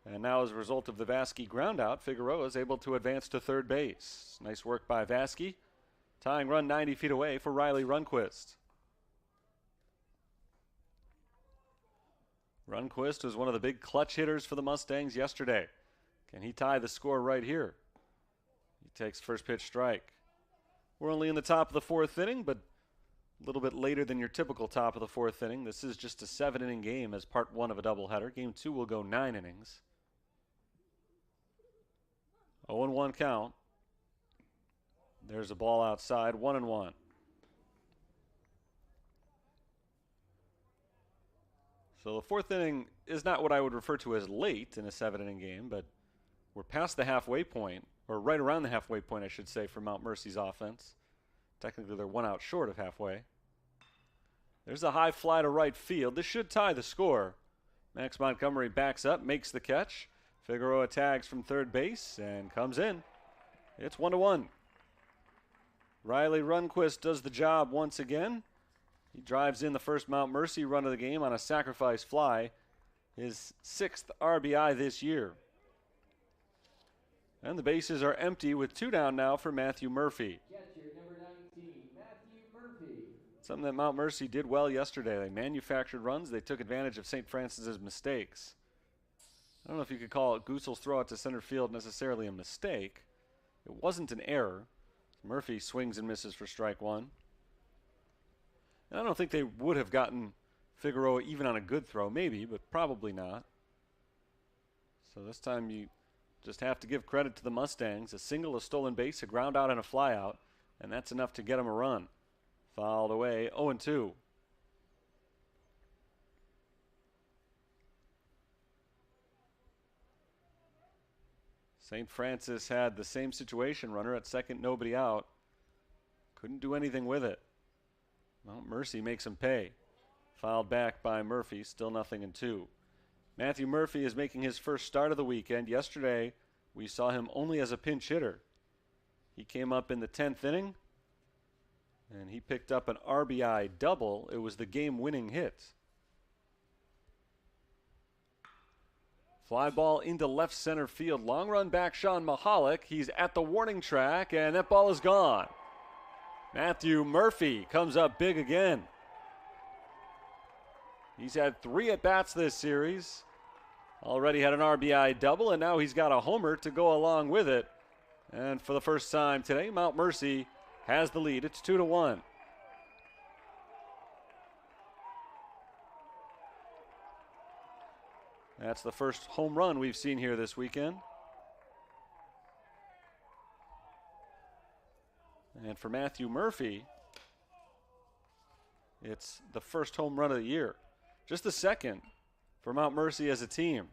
And now as a result of the Vasky groundout, Figueroa is able to advance to third base. Nice work by Vasky. Tying run 90 feet away for Riley Runquist. Runquist was one of the big clutch hitters for the Mustangs yesterday. Can he tie the score right here? He takes first pitch strike. We're only in the top of the 4th inning, but a little bit later than your typical top of the 4th inning. This is just a 7-inning game as part 1 of a doubleheader. Game 2 will go 9 innings. 0-1 count. There's a ball outside, 1-1. So the 4th inning is not what I would refer to as late in a 7-inning game, but we're past the halfway point, or right around the halfway point, I should say, for Mount Mercy's offense. Technically, they're 1 out short of halfway. There's a high fly to right field. This should tie the score. Max Montgomery backs up, makes the catch. Figueroa tags from third base and comes in. It's 1-1. Riley Runquist does the job once again. He drives in the first Mount Mercy run of the game on a sacrifice fly. His 6th RBI this year. And the bases are empty with 2 down now for Matthew Murphy. Catcher number 19, Matthew Murphy. Something that Mount Mercy did well yesterday. They manufactured runs. They took advantage of St. Francis's mistakes. I don't know if you could call it Goosel's throw out to center field necessarily a mistake. It wasn't an error. Murphy swings and misses for strike 1. And I don't think they would have gotten Figueroa even on a good throw. Maybe, but probably not. So this time you just have to give credit to the Mustangs. A single, a stolen base, a ground out, and a fly out. And that's enough to get them a run. Fouled away, 0-2. St. Francis had the same situation, runner at second, nobody out. Couldn't do anything with it. Mount Mercy makes him pay. Fouled back by Murphy, still 0-2. Matthew Murphy is making his first start of the weekend. Yesterday, we saw him only as a pinch hitter. He came up in the 10th inning, and he picked up an RBI double. It was the game-winning hit. Fly ball into left center field. Long run back, Sean Mahalik. He's at the warning track, and that ball is gone. Matthew Murphy comes up big again. He's had 3 at-bats this series. Already had an RBI double, and now he's got a homer to go along with it. And for the first time today, Mount Mercy has the lead. It's 2-1. That's the first home run we've seen here this weekend. And for Matthew Murphy, it's the first home run of the year. Just the second for Mount Mercy as a team.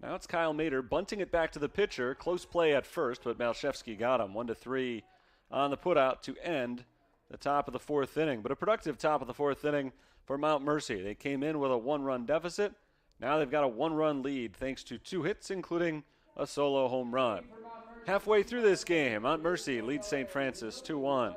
Now it's Kyle Mader bunting it back to the pitcher. Close play at first, but Malshevsky got him. 1-3 on the putout to end the top of the 4th inning. But a productive top of the 4th inning for Mount Mercy. They came in with a 1-run deficit. Now they've got a 1-run lead thanks to 2 hits, including a solo home run. Halfway through this game, Mount Mercy leads St. Francis 2-1.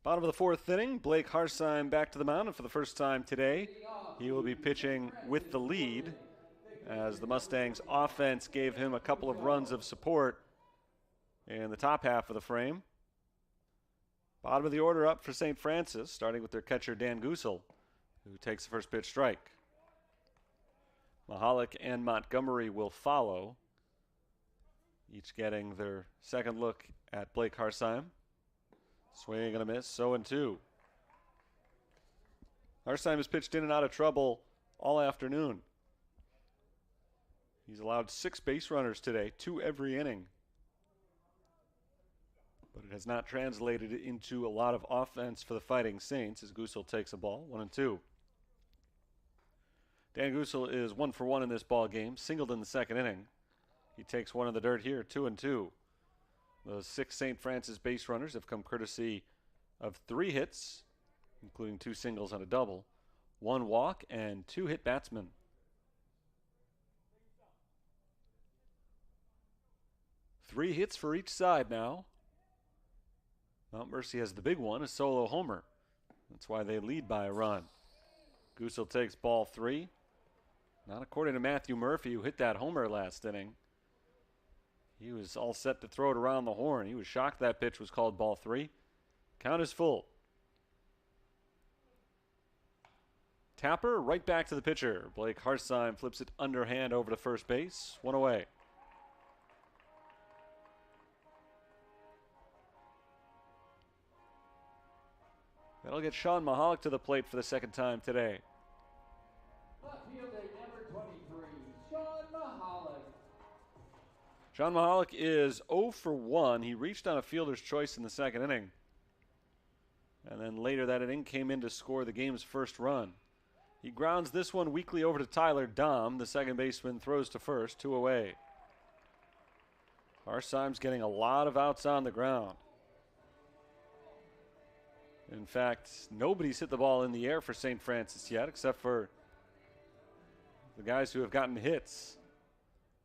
Bottom of the 4th inning, Blake Harsheim back to the mound, and for the first time today, he will be pitching with the lead as the Mustangs offense gave him a couple of runs of support in the top half of the frame. Bottom of the order up for St. Francis, starting with their catcher Dan Gusel, who takes the first pitch strike. Mahalik and Montgomery will follow, each getting their second look at Blake Harsheim. Swing and a miss, 0-2. Harsheim has pitched in and out of trouble all afternoon. He's allowed 6 base runners today, 2 every inning. But it has not translated into a lot of offense for the Fighting Saints as Gusel takes a ball, 1-2. Dan Gusel is 1 for 1 in this ball game, singled in the 2nd inning. He takes one in the dirt here, 2-2. The 6 St. Francis base runners have come courtesy of 3 hits, including 2 singles and a double, 1 walk, and 2 hit batsmen. Three hits for each side now. Mount Mercy has the big one, a solo homer. That's why they lead by a run. Gusel takes ball 3. Not according to Matthew Murphy, who hit that homer last inning. He was all set to throw it around the horn. He was shocked that pitch was called ball 3. Count is full. Tapper right back to the pitcher. Blake Harsheim flips it underhand over to first base. 1 away. That'll get Sean Mahalik to the plate for the 2nd time today. Left fielder number 23, Sean Mahalik. Sean Mahalik is 0 for 1. He reached on a fielder's choice in the second inning. And then later that inning came in to score the game's first run. He grounds this one weakly over to Tyler Dom. The second baseman throws to first, 2 away. Harsheim's getting a lot of outs on the ground. In fact, nobody's hit the ball in the air for St. Francis yet, except for the guys who have gotten hits.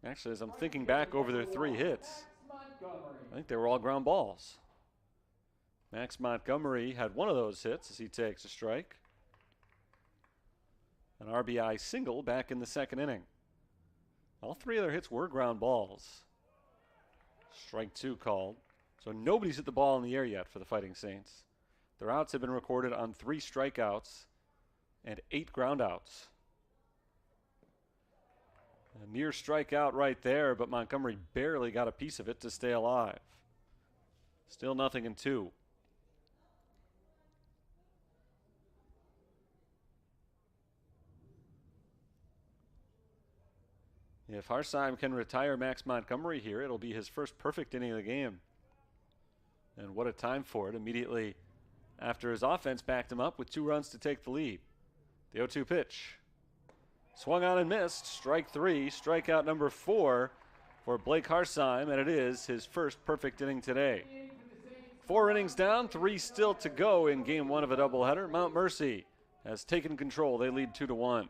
Actually, as I'm thinking back over their 3 hits, I think they were all ground balls. Max Montgomery had one of those hits as he takes a strike. An RBI single back in the second inning. All 3 of their hits were ground balls. Strike 2 called. So nobody's hit the ball in the air yet for the Fighting Saints. Their outs have been recorded on 3 strikeouts and 8 groundouts. A near strikeout right there, but Montgomery barely got a piece of it to stay alive. Still 0-2. If Harsheim can retire Max Montgomery here, it'll be his first perfect inning of the game. And what a time for it, immediately after his offense backed him up with 2 runs to take the lead. The 0-2 pitch. Swung on and missed. Strike 3, strikeout number 4 for Blake Harsheim, and it is his first perfect inning today. 4 innings down, 3 still to go in game 1 of a doubleheader. Mount Mercy has taken control. They lead 2-1.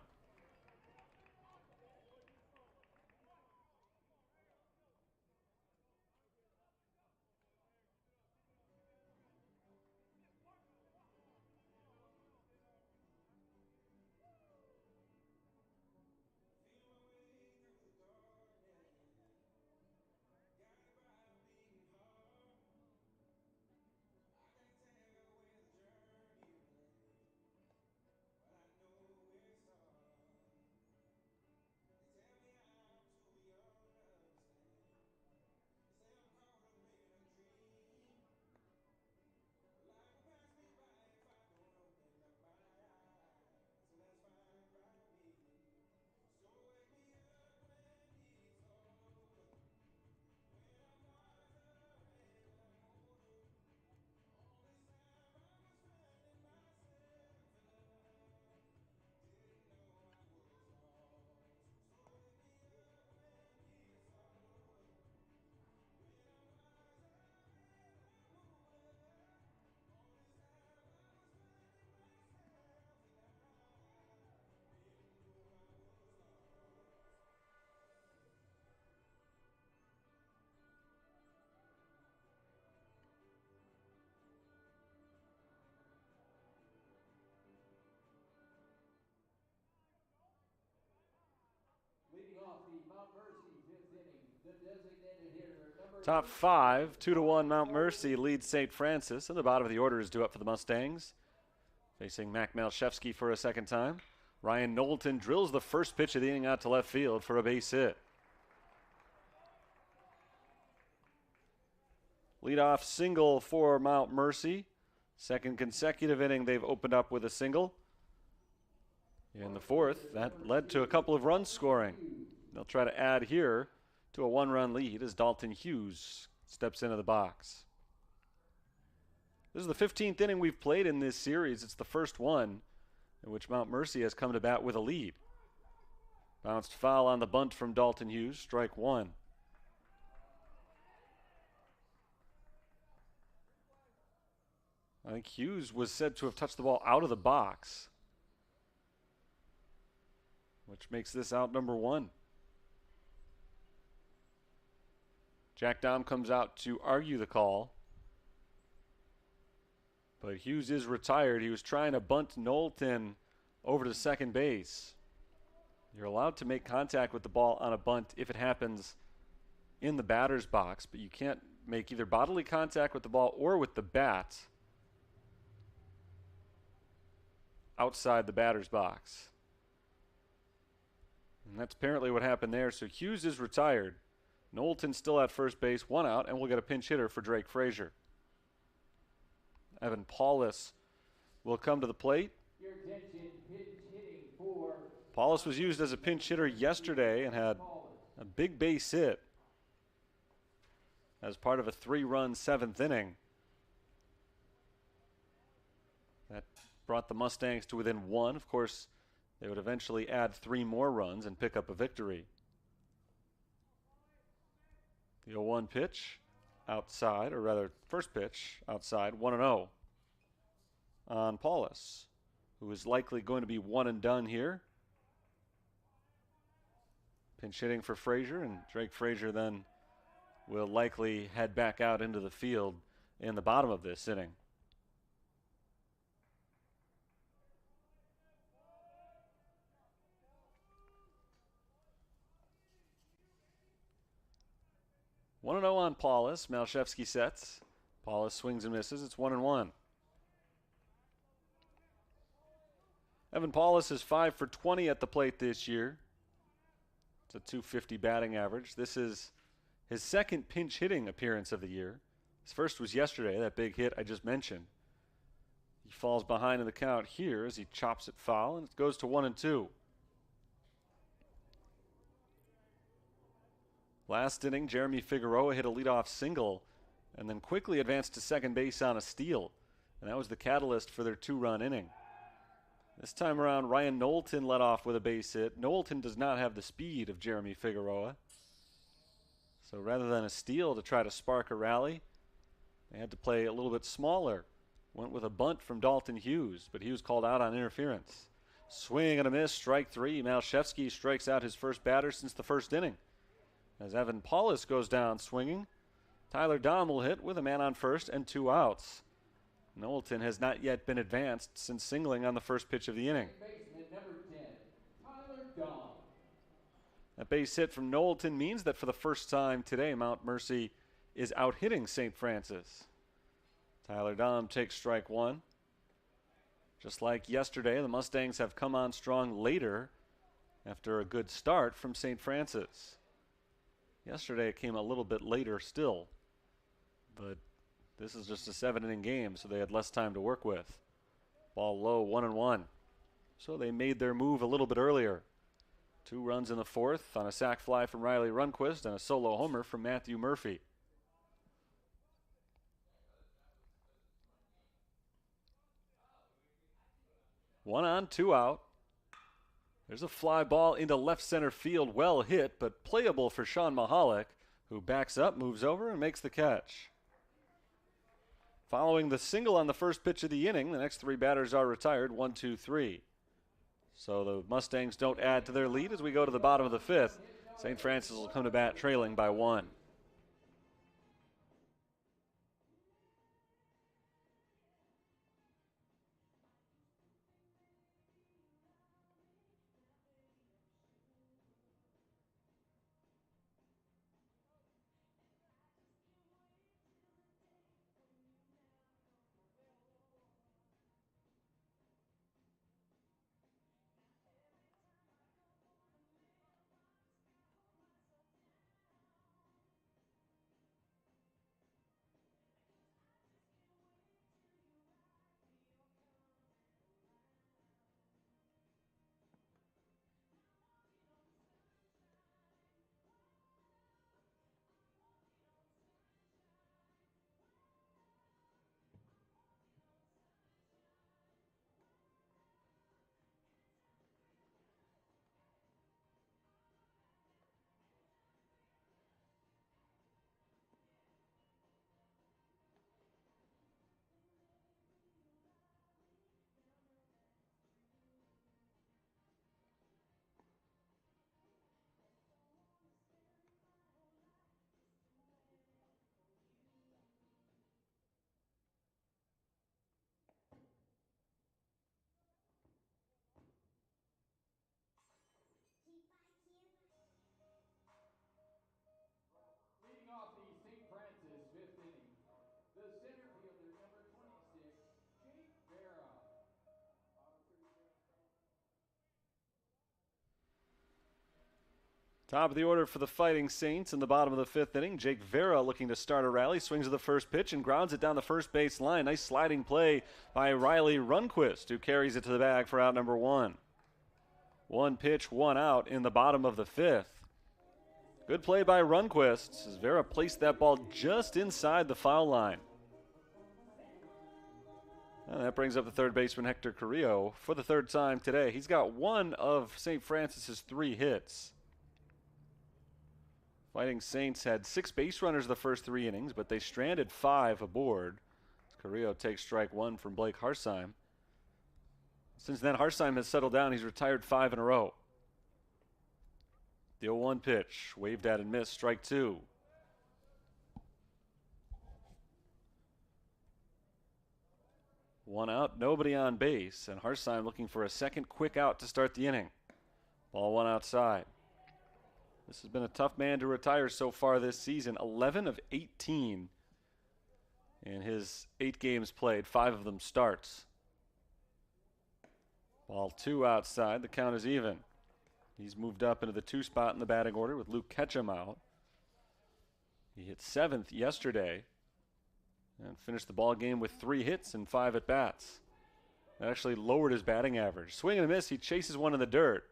Top 5, 2-1 Mount Mercy leads St. Francis, and the bottom of the order is due up for the Mustangs. Facing Mac Malshevsky for a second time. Ryan Knowlton drills the first pitch of the inning out to left field for a base hit. Leadoff single for Mount Mercy. Second consecutive inning they've opened up with a single. In the 4th, that led to a couple of runs scoring. They'll try to add here to a 1-run lead as Dalton Hughes steps into the box. This is the 15th inning we've played in this series. It's the first one in which Mount Mercy has come to bat with a lead. Bounced foul on the bunt from Dalton Hughes, strike 1. I think Hughes was said to have touched the ball out of the box, which makes this out number 1. Jack Dom comes out to argue the call. But Hughes is retired. He was trying to bunt Knowlton over to second base. You're allowed to make contact with the ball on a bunt if it happens in the batter's box, but you can't make either bodily contact with the ball or with the bat outside the batter's box. And that's apparently what happened there. So Hughes is retired. Knowlton still at first base, 1 out, and we'll get a pinch hitter for Drake Frazier. Evan Paulus will come to the plate. Paulus was used as a pinch hitter yesterday and had a big base hit. as part of a 3-run 7th inning. That brought the Mustangs to within 1. Of course, they would eventually add 3 more runs and pick up a victory. The 0-1 pitch outside, or rather first pitch outside, 1-0 on Paulus, who is likely going to be one and done here. Pinch hitting for Frazier, and Drake Frazier then will likely head back out into the field in the bottom of this inning. One and 0 on Paulus. Malshevsky sets. Paulus swings and misses. It's 1-1. Evan Paulus is 5 for 20 at the plate this year. It's a .250 batting average. This is his second pinch hitting appearance of the year. His first was yesterday, that big hit I just mentioned. He falls behind in the count here as he chops it foul, and it goes to 1-2. Last inning, Jeremy Figueroa hit a leadoff single and then quickly advanced to second base on a steal, and that was the catalyst for their 2-run inning. This time around, Ryan Knowlton led off with a base hit. Knowlton does not have the speed of Jeremy Figueroa, so rather than a steal to try to spark a rally, they had to play a little bit smaller. Went with a bunt from Dalton Hughes, but he was called out on interference. Swing and a miss, strike 3. Malshevsky strikes out his first batter since the first inning. As Evan Paulus goes down swinging, Tyler Dahm will hit with a man on first and 2 outs. Knowlton has not yet been advanced since singling on the first pitch of the inning. Number 10, Tyler Dahm. A base hit from Knowlton means that for the first time today, Mount Mercy is out hitting St. Francis. Tyler Dahm takes strike 1. Just like yesterday, the Mustangs have come on strong later after a good start from St. Francis. Yesterday it came a little bit later still, but this is just a 7-inning game, so they had less time to work with. Ball low, 1-1. So they made their move a little bit earlier. 2 runs in the 4th on a sac fly from Riley Runquist and a solo homer from Matthew Murphy. One on, 2 out. There's a fly ball into left center field, well hit, but playable for Sean Mahalik, who backs up, moves over, and makes the catch. Following the single on the first pitch of the inning, the next 3 batters are retired, 1, 2, 3. So the Mustangs don't add to their lead as we go to the bottom of the 5th. St. Francis will come to bat trailing by 1. Off the St. Francis 5th inning, the center fielder, number 26, Jake Vera. Top of the order for the Fighting Saints in the bottom of the 5th inning. Jake Vera looking to start a rally, swings at the first pitch and grounds it down the first base line. Nice sliding play by Riley Runquist, who carries it to the bag for out number 1. 1 pitch, 1 out in the bottom of the 5th. Good play by Runquist as Vera placed that ball just inside the foul line. And that brings up the third baseman, Hector Carrillo, for the third time today. He's got one of St. Francis's 3 hits. Fighting Saints had 6 base runners the first 3 innings, but they stranded 5 aboard. Carrillo takes strike 1 from Blake Harsheim. Since then, Harsheim has settled down. He's retired 5 in a row. The 0-1 pitch, waved at and missed, strike 2. One out, nobody on base, and Harsheim looking for a second quick out to start the inning. Ball 1 outside. This has been a tough man to retire so far this season. 11 of 18 in his 8 games played, 5 of them starts. Ball 2 outside, the count is even. He's moved up into the 2 spot in the batting order with Luke Ketchum out. He hit 7th yesterday and finished the ball game with 3 hits and 5 at-bats. That actually lowered his batting average. Swing and a miss, he chases one in the dirt.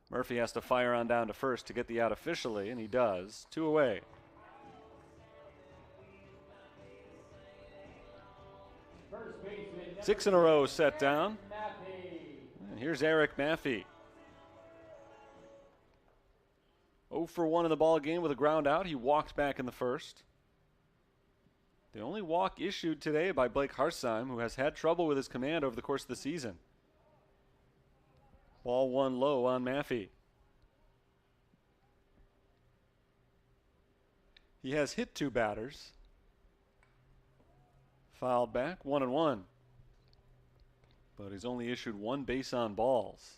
Murphy has to fire on down to first to get the out officially, and he does. 2 away. First baseman, 6 in a row set down. And here's Eric Maffey. 0 for 1 in the ball game with a ground out. He walked back in the first. The only walk issued today by Blake Harsheim, who has had trouble with his command over the course of the season. Ball 1 low on Maffey. He has hit 2 batters. Fouled back, 1-1. But he's only issued 1 base on balls.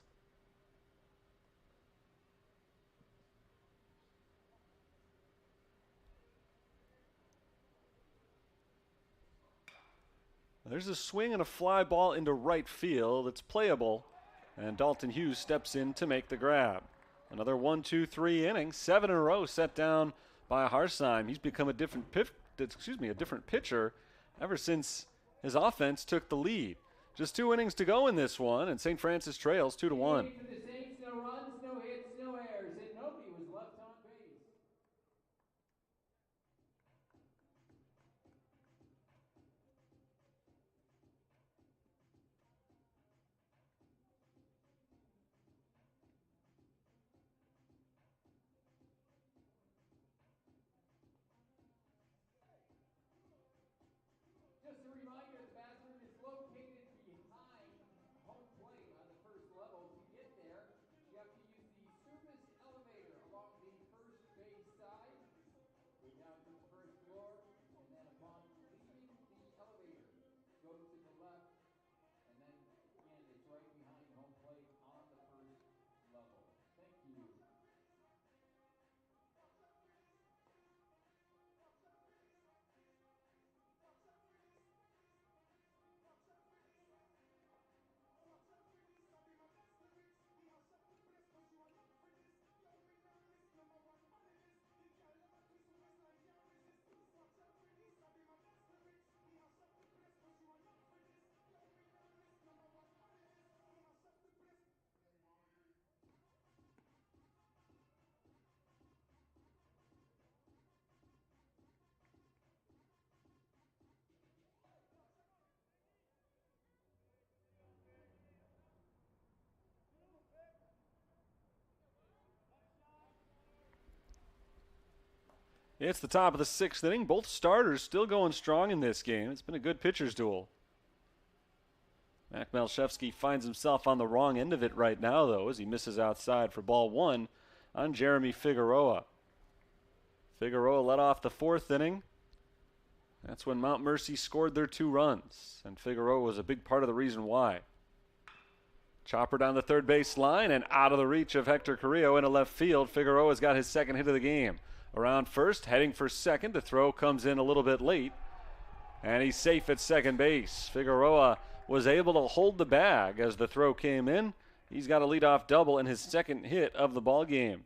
There's a swing and a fly ball into right field. It's playable, and Dalton Hughes steps in to make the grab. Another 1-2-3 inning, 7 in a row set down by Harsheim. He's become a different pitcher ever since his offense took the lead. Just 2 innings to go in this one, and St. Francis trails 2-1. For the Saints, no runs, no hits, no errors, and nobody was left on base. Just a reminder, the bathroom is located behind home plate on the first level. To get there, you have to use the service elevator along the first base side. Go down to the first floor, and then upon leaving the elevator, go to the left, and then again, it's right behind home plate on the first level. Thank you. It's the top of the 6th inning. Both starters still going strong in this game. It's been a good pitcher's duel. Mac Malshevsky finds himself on the wrong end of it right now, though, as he misses outside for ball 1 on Jeremy Figueroa. Figueroa led off the 4th inning. That's when Mount Mercy scored their 2 runs, and Figueroa was a big part of the reason why. Chopper down the third base line and out of the reach of Hector Carrillo into left field. Figueroa's got his 2nd hit of the game. Around first, heading for second. The throw comes in a little bit late, and he's safe at second base. Figueroa was able to hold the bag as the throw came in. He's got a leadoff double and his 2nd hit of the ball game.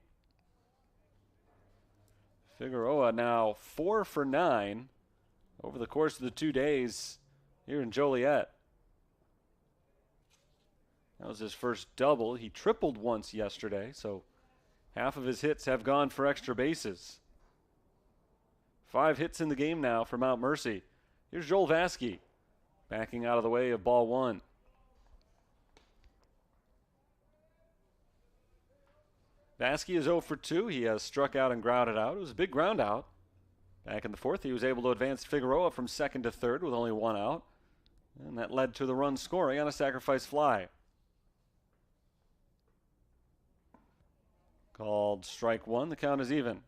Figueroa now 4 for 9 over the course of the 2 days here in Joliet. That was his first double. He tripled once yesterday, so Half of his hits have gone for extra bases. 5 hits in the game now for Mount Mercy. Here's Joel Vasky backing out of the way of ball 1. Vasky is 0 for 2. He has struck out and grounded out. It was a big ground out. Back in the 4th, he was able to advance Figueroa from 2nd to 3rd with only 1 out. And that led to the run scoring on a sacrifice fly. Called strike 1. The count is even.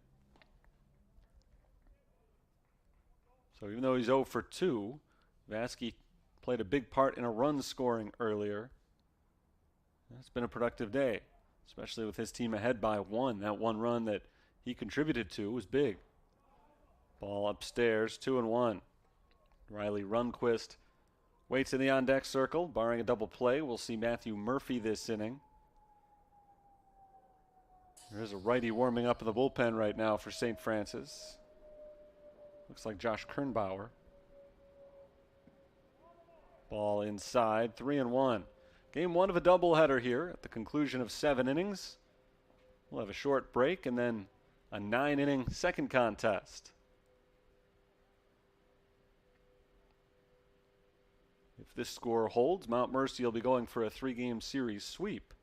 So even though he's 0 for 2, Vasky played a big part in a run scoring earlier. It's been a productive day, especially with his team ahead by 1. That 1 run that he contributed to was big. Ball upstairs, 2-1. Riley Runquist waits in the on-deck circle, barring a double play. We'll see Matthew Murphy this inning. There's a righty warming up in the bullpen right now for St. Francis. Looks like Josh Kernbauer. Ball inside, 3-1. Game 1 of a doubleheader here at the conclusion of 7 innings. We'll have a short break and then a 9-inning second contest. If this score holds, Mount Mercy will be going for a 3-game series sweep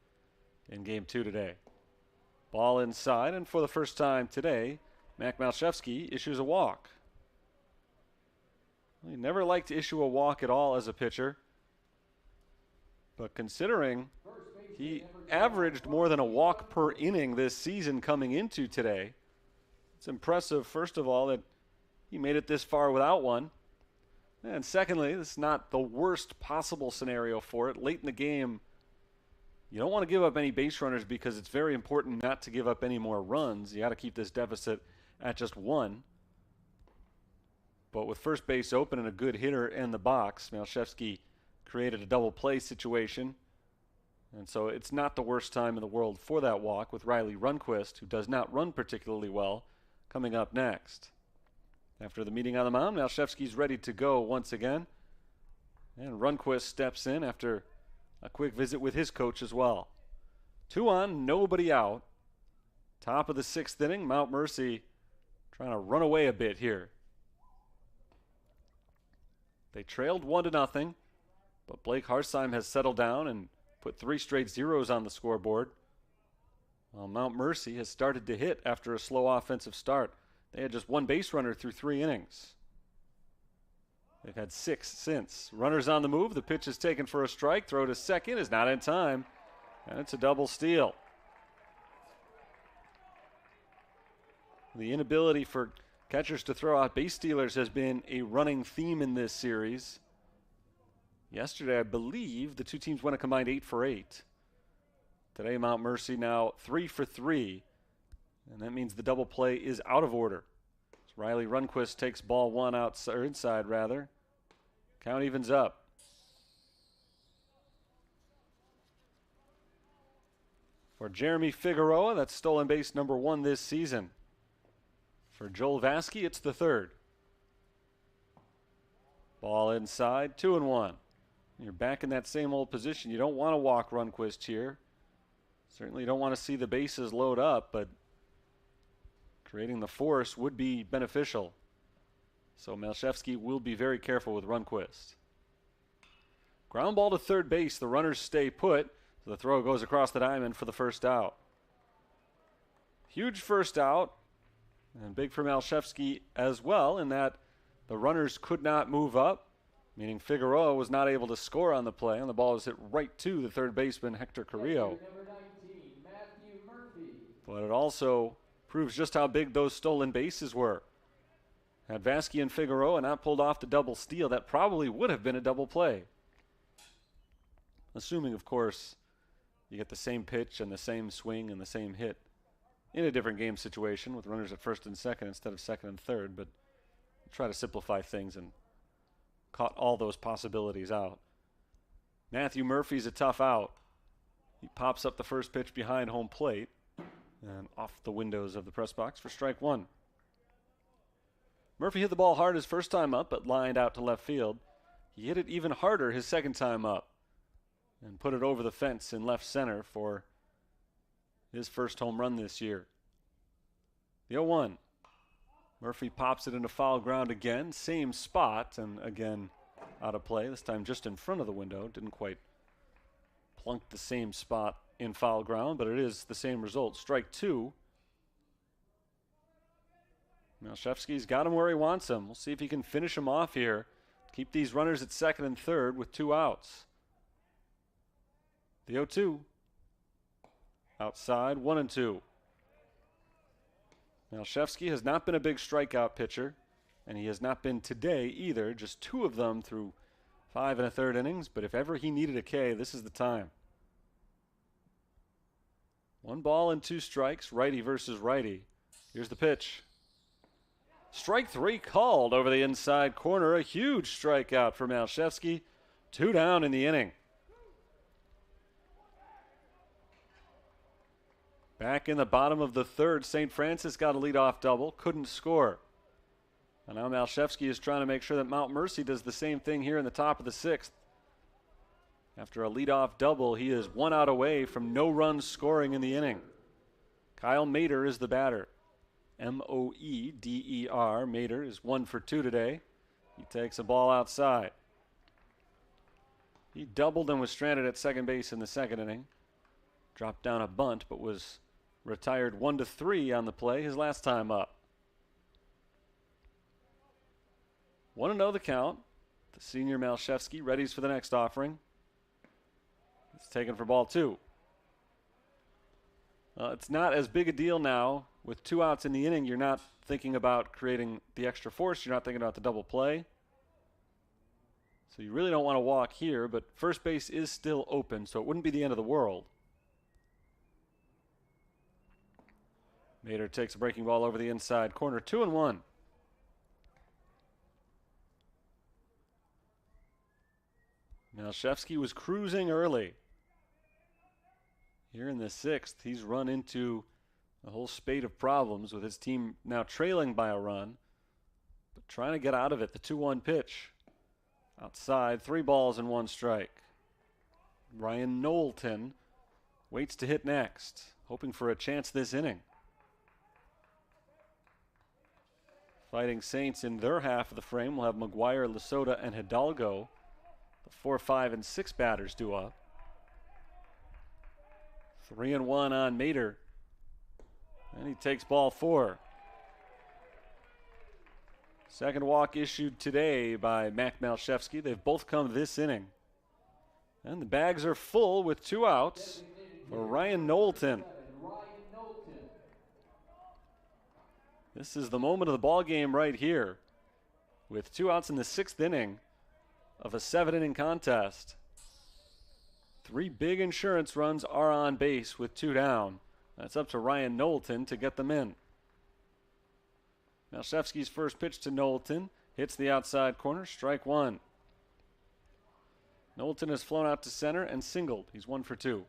in Game 2 today. Ball inside, and for the first time today, Mac Malchevsky issues a walk. He never liked to issue a walk at all as a pitcher, but considering he averaged more than a walk per inning this season coming into today, it's impressive, first of all, that he made it this far without one. And secondly, this is not the worst possible scenario for it. Late in the game, you don't want to give up any base runners because it's very important not to give up any more runs. You got to keep this deficit at just 1. But with first base open and a good hitter in the box, Malchevsky created a double play situation. And so it's not the worst time in the world for that walk, with Riley Runquist, who does not run particularly well, coming up next. After the meeting on the mound, Malchevsky's ready to go once again. And Runquist steps in after a quick visit with his coach as well. 2 on, nobody out. Top of the 6th inning, Mount Mercy trying to run away a bit here. They trailed 1-0, but Blake Harsheim has settled down and put 3 straight zeros on the scoreboard, while Mount Mercy has started to hit after a slow offensive start. They had just 1 base runner through 3 innings. They've had 6 since. Runners on the move. The pitch is taken for a strike. Throw to second is not in time, and it's a double steal. The inability for catchers to throw out base stealers has been a running theme in this series. Yesterday, I believe, the 2 teams went a combined 8 for 8. Today, Mount Mercy now 3 for 3. And that means the double play is out of order. So Riley Runquist takes ball 1 outside, or inside rather. Count evens up. For Jeremy Figueroa, that's stolen base number 1 this season. For Joel Vasky, it's the 3rd. Ball inside, 2-1. You're back in that same old position. You don't want to walk Runquist here. Certainly don't want to see the bases load up, but creating the force would be beneficial. So Malchevsky will be very careful with Runquist. Ground ball to third base. The runners stay put. So the throw goes across the diamond for the first out. Huge first out. And big for Malchevsky as well, in that the runners could not move up, meaning Figueroa was not able to score on the play, and the ball was hit right to the third baseman, Hector Carrillo. But it also proves just how big those stolen bases were. Had Vasky and Figueroa not pulled off the double steal, that probably would have been a double play. Assuming, of course, you get the same pitch and the same swing and the same hit in a different game situation with runners at first and second instead of second and third, but try to simplify things and caught all those possibilities out. Matthew Murphy's a tough out. He pops up the first pitch behind home plate and off the windows of the press box for strike 1. Murphy hit the ball hard his first time up, but lined out to left field. He hit it even harder his second time up and put it over the fence in left center for his first home run this year. The 0-1. Murphy pops it into foul ground again. Same spot, and again out of play. This time just in front of the window. Didn't quite plunk the same spot in foul ground, but it is the same result. Strike 2. Malshevsky's got him where he wants him. We'll see if he can finish him off here. Keep these runners at second and third with 2 outs. The 0-2. Outside, 1-2. Malshevsky has not been a big strikeout pitcher, and he has not been today either. Just 2 of them through 5 1/3 innings, but if ever he needed a K, this is the time. 1 ball and 2 strikes, righty versus righty. Here's the pitch. Strike 3 called over the inside corner. A huge strikeout for Malshevsky. 2 down in the inning. Back in the bottom of the third, St. Francis got a leadoff double, couldn't score. And now Malshevsky is trying to make sure that Mount Mercy does the same thing here in the top of the 6th. After a leadoff double, he is 1 out away from no runs scoring in the inning. Kyle Mader is the batter. Moeder. Mader is 1 for 2 today. He takes a ball outside. He doubled and was stranded at second base in the 2nd inning. Dropped down a bunt, but was retired 1-3 on the play his last time up. 1-0 the count. The senior Malshevsky readies for the next offering. It's taken for ball 2. It's not as big a deal now. With 2 outs in the inning, you're not thinking about creating the extra force. You're not thinking about the double play. So you really don't want to walk here, but first base is still open, so it wouldn't be the end of the world. Mader takes a breaking ball over the inside corner. 2-1. Malshevsky was cruising early. Here in the 6th, he's run into a whole spate of problems with his team now trailing by a run, but trying to get out of it. The 2-1 pitch. Outside, 3 balls and 1 strike. Ryan Knowlton waits to hit next, hoping for a chance this inning. Fighting Saints in their half of the frame will have McGuire, Lasota, and Hidalgo. The 4, 5, and 6 batters due up. 3-1 on Mader. And he takes ball 4. Second walk issued today by Mac Malshevsky. They've both come this inning. And the bags are full with 2 outs for Ryan Knowlton. This is the moment of the ball game right here. With 2 outs in the 6th inning of a 7-inning contest. 3 big insurance runs are on base with 2 down. That's up to Ryan Knowlton to get them in. Malshevsky's first pitch to Knowlton hits the outside corner, strike 1. Knowlton has flown out to center and singled. He's 1 for 2.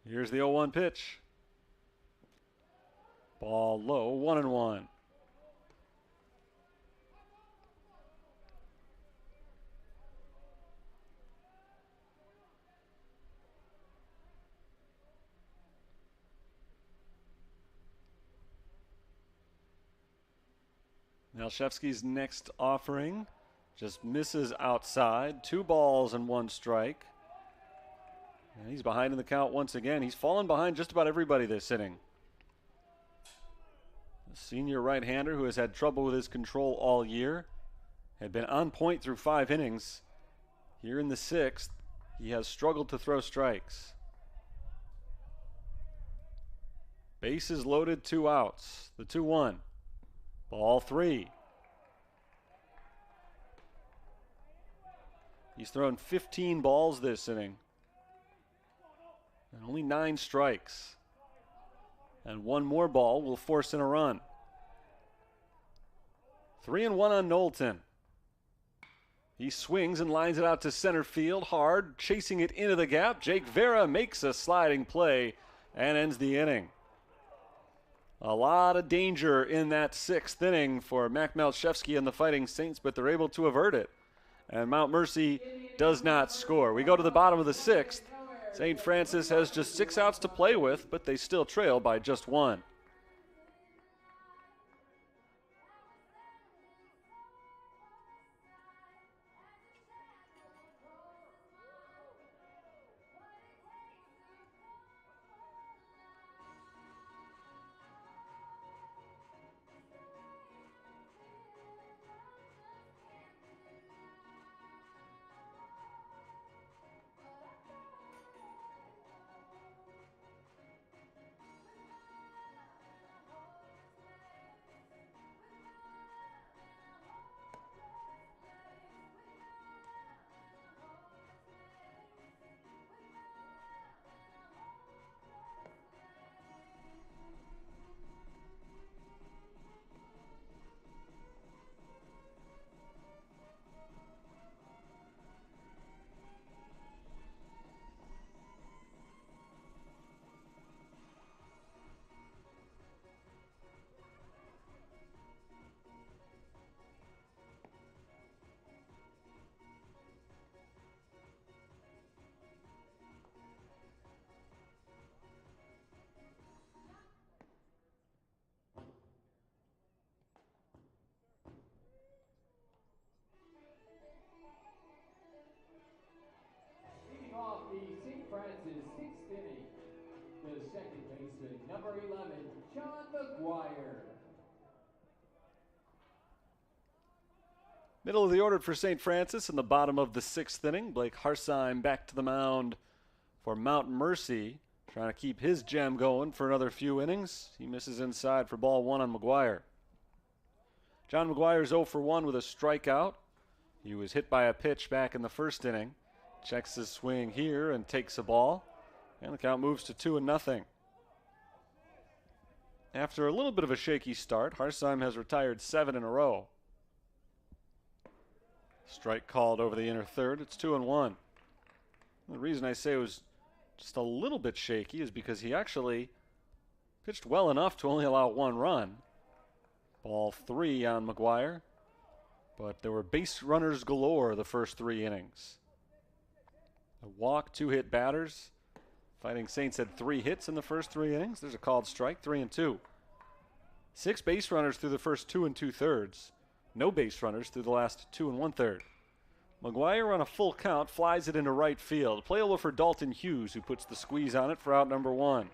Here's the 0-1 pitch. Ball low, 1-1. Malshevsky's next offering just misses outside. 2 balls and 1 strike. And he's behind in the count once again. He's fallen behind just about everybody this inning. The senior right-hander who has had trouble with his control all year had been on point through 5 innings. Here in the 6th, he has struggled to throw strikes. Bases loaded, 2 outs. The 2-1. Ball 3. He's thrown 15 balls this inning. And only 9 strikes. And 1 more ball will force in a run. 3-1 on Knowlton. He swings and lines it out to center field hard, chasing it into the gap. Jake Vera makes a sliding play and ends the inning. A lot of danger in that sixth inning for Mac Malchevsky and the Fighting Saints, but they're able to avert it. And Mount Mercy does not score. We go to the bottom of the sixth. St. Francis has just 6 outs to play with, but they still trail by just 1. Off the St. Francis sixth inning, the second baseman, number 11, John McGuire. Middle of the order for St. Francis in the bottom of the sixth inning. Blake Harsheim back to the mound for Mount Mercy, trying to keep his gem going for another few innings. He misses inside for ball 1 on McGuire. John McGuire is 0 for 1 with a strikeout. He was hit by a pitch back in the first inning. Checks his swing here and takes a ball. And the count moves to 2-0. After a little bit of a shaky start, Harsheim has retired 7 in a row. Strike called over the inner third. It's 2-1. The reason I say it was just a little bit shaky is because he actually pitched well enough to only allow 1 run. Ball 3 on McGuire. But there were base runners galore the first 3 innings. A walk, 2 hit batters. Fighting Saints had 3 hits in the first 3 innings. There's a called strike, 3-2. 6 base runners through the first 2 2/3. No base runners through the last 2 1/3. McGuire on a full count flies it into right field. Play over for Dalton Hughes, who puts the squeeze on it for out number 1.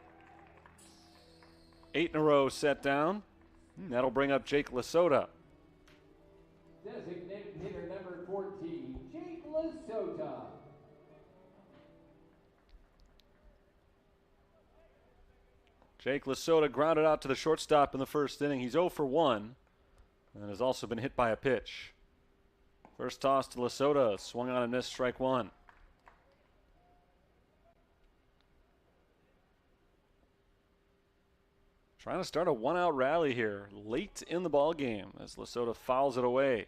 8 in a row set down. That'll bring up Jake Lasota. Designated hitter number 14, Jake Lasota. Jake Lasota grounded out to the shortstop in the first inning. He's 0 for 1 and has also been hit by a pitch. First toss to Lasota, swung on and missed, strike 1. Trying to start a 1-out rally here late in the ball game as Lasota fouls it away.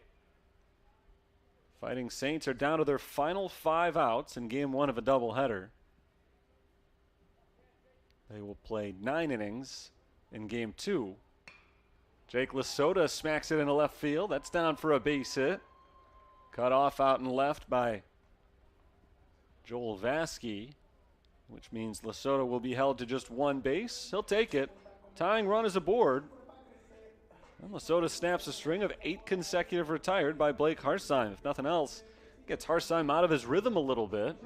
Fighting Saints are down to their final 5 outs in game 1 of a doubleheader. They will play 9 innings in game 2. Jake Lasota smacks it into left field. That's down for a base hit. Cut off out and left by Joel Vasky, which means Lasota will be held to just 1 base. He'll take it. Tying run is aboard. And Lasota snaps a string of 8 consecutive retired by Blake Harsheim. If nothing else, gets Harsheim out of his rhythm a little bit.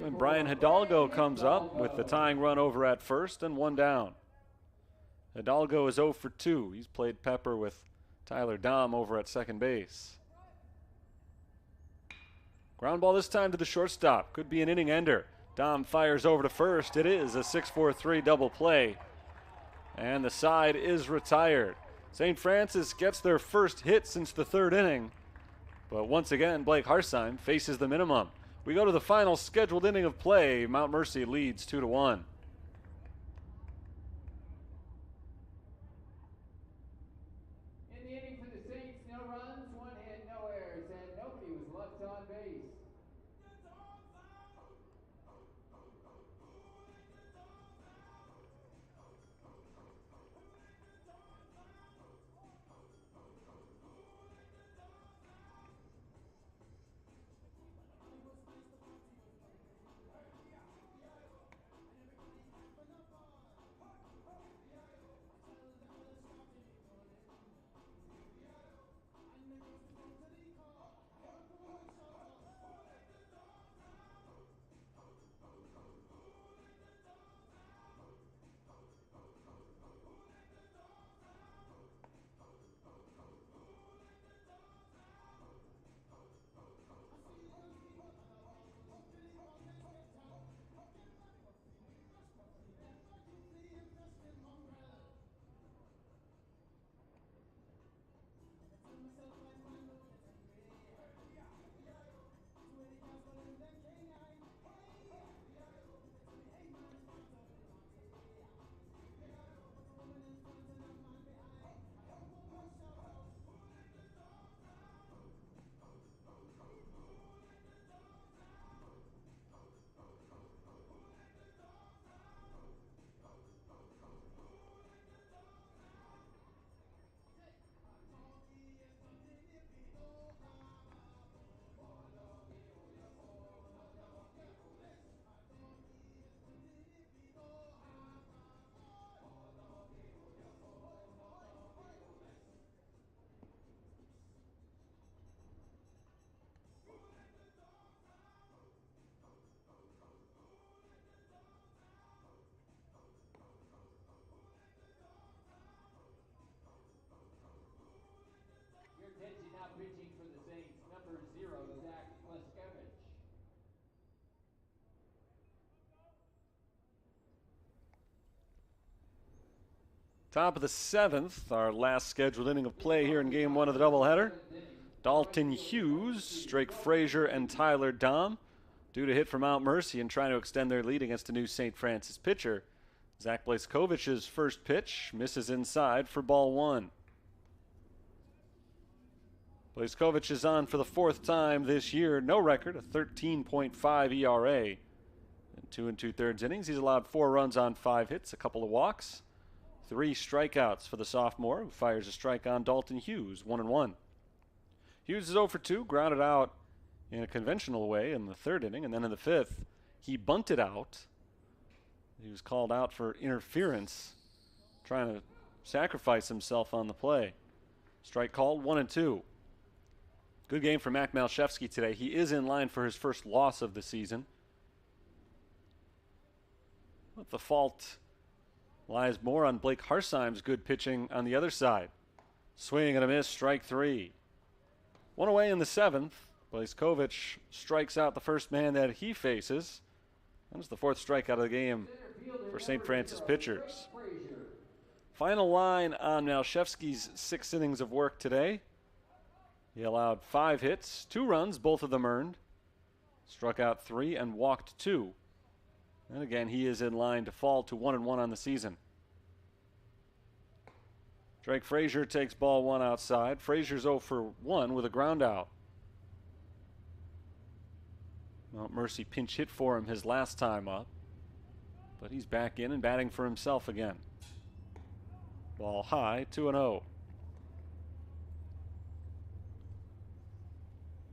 And Brian Hidalgo comes up with the tying run over at first and 1 down. Hidalgo is 0 for 2. He's played pepper with Tyler Dahm over at second base. Ground ball this time to the shortstop. Could be an inning ender. Dahm fires over to first. It is a 6-4-3 double play. And the side is retired. St. Francis gets their first hit since the 3rd inning. But once again, Blake Harsheim faces the minimum. We go to the final scheduled inning of play. Mount Mercy leads 2-1. In the inning for the Saints, no runs, 1 hit, no errors, and nobody was left on base. Top of the 7th, our last scheduled inning of play here in Game 1 of the doubleheader. Dalton Hughes, Drake Frazier, and Tyler Dahm due to hit from Mount Mercy and trying to extend their lead against a new St. Francis pitcher. Zach Blazkovich's first pitch misses inside for ball 1. Blazkovich is on for the 4th time this year. No record, a 13.5 ERA. In 2 2/3 innings, he's allowed 4 runs on 5 hits, a couple of walks. 3 strikeouts for the sophomore, who fires a strike on Dalton Hughes, 1-1. Hughes is 0 for 2, grounded out in a conventional way in the 3rd inning, and then in the 5th, he bunted out. He was called out for interference, trying to sacrifice himself on the play. Strike called, 1-2. Good game for Mac Malshevsky today. He is in line for his first loss of the season. But the fault lies more on Blake Harsheim's good pitching on the other side. Swing and a miss, strike 3. 1 away in the 7th. Blazkovich strikes out the first man that he faces. That was the 4th strikeout of the game for St. Francis pitchers. Final line on Malshevsky's 6 innings of work today. He allowed 5 hits, 2 runs, both of them earned. Struck out 3 and walked 2. And again, he is in line to fall to 1-1 on the season. Drake Frazier takes ball 1 outside. Frazier's 0 for 1 with a ground out. Mount Mercy pinch hit for him his last time up, but he's back in and batting for himself again. Ball high, 2-0.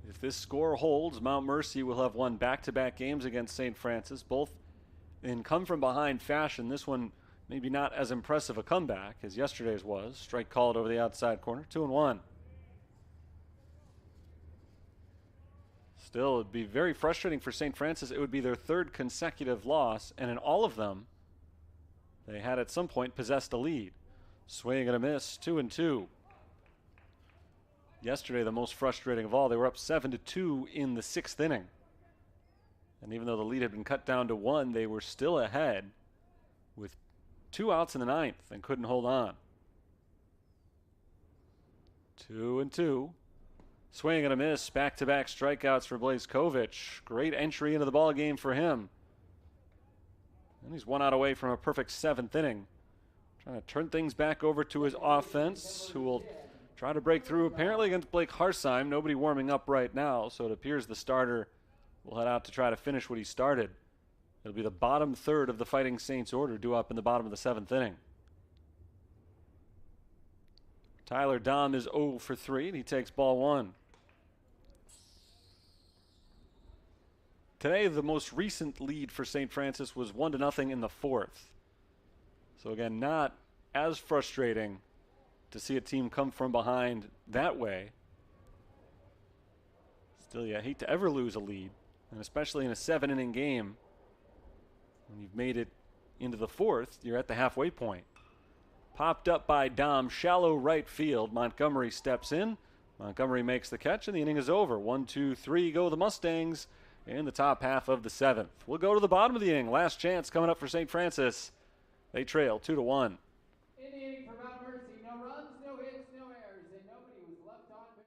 If this score holds, Mount Mercy will have won back-to-back games against St. Francis, both in come-from-behind fashion. This one maybe not as impressive a comeback as yesterday's was. Strike called over the outside corner, 2-1. Still, it would be very frustrating for St. Francis. It would be their 3rd consecutive loss, and in all of them, they had at some point possessed a lead. Swing and a miss, 2-2. Yesterday, the most frustrating of all, they were up 7-2 in the 6th inning. And even though the lead had been cut down to 1, they were still ahead with 2 outs in the 9th and couldn't hold on. 2-2. Swing and a miss. Back-to-back strikeouts for Blazkovich. Great entry into the ball game for him. And he's 1 out away from a perfect 7th inning. Trying to turn things back over to his offense, who will try to break through apparently against Blake Harsheim. Nobody warming up right now, so it appears the starter will head out to try to finish what he started. It'll be the bottom 3rd of the Fighting Saints order due up in the bottom of the 7th inning. Tyler Dahm is 0 for 3, and he takes ball 1. Today, the most recent lead for St. Francis was 1-0 in the 4th. So again, not as frustrating to see a team come from behind that way. Still, you hate to ever lose a lead, and especially in a 7-inning game. When you've made it into the 4th, you're at the halfway point. Popped up by Dahm, shallow right field. Montgomery steps in. Montgomery makes the catch, and the inning is over. 1-2-3 go the Mustangs in the top half of the 7th. We'll go to the bottom of the inning. Last chance coming up for St. Francis. They trail 2-1. In the inning for Mount Mercy, no runs, no hits, no errors, and nobody was left on base.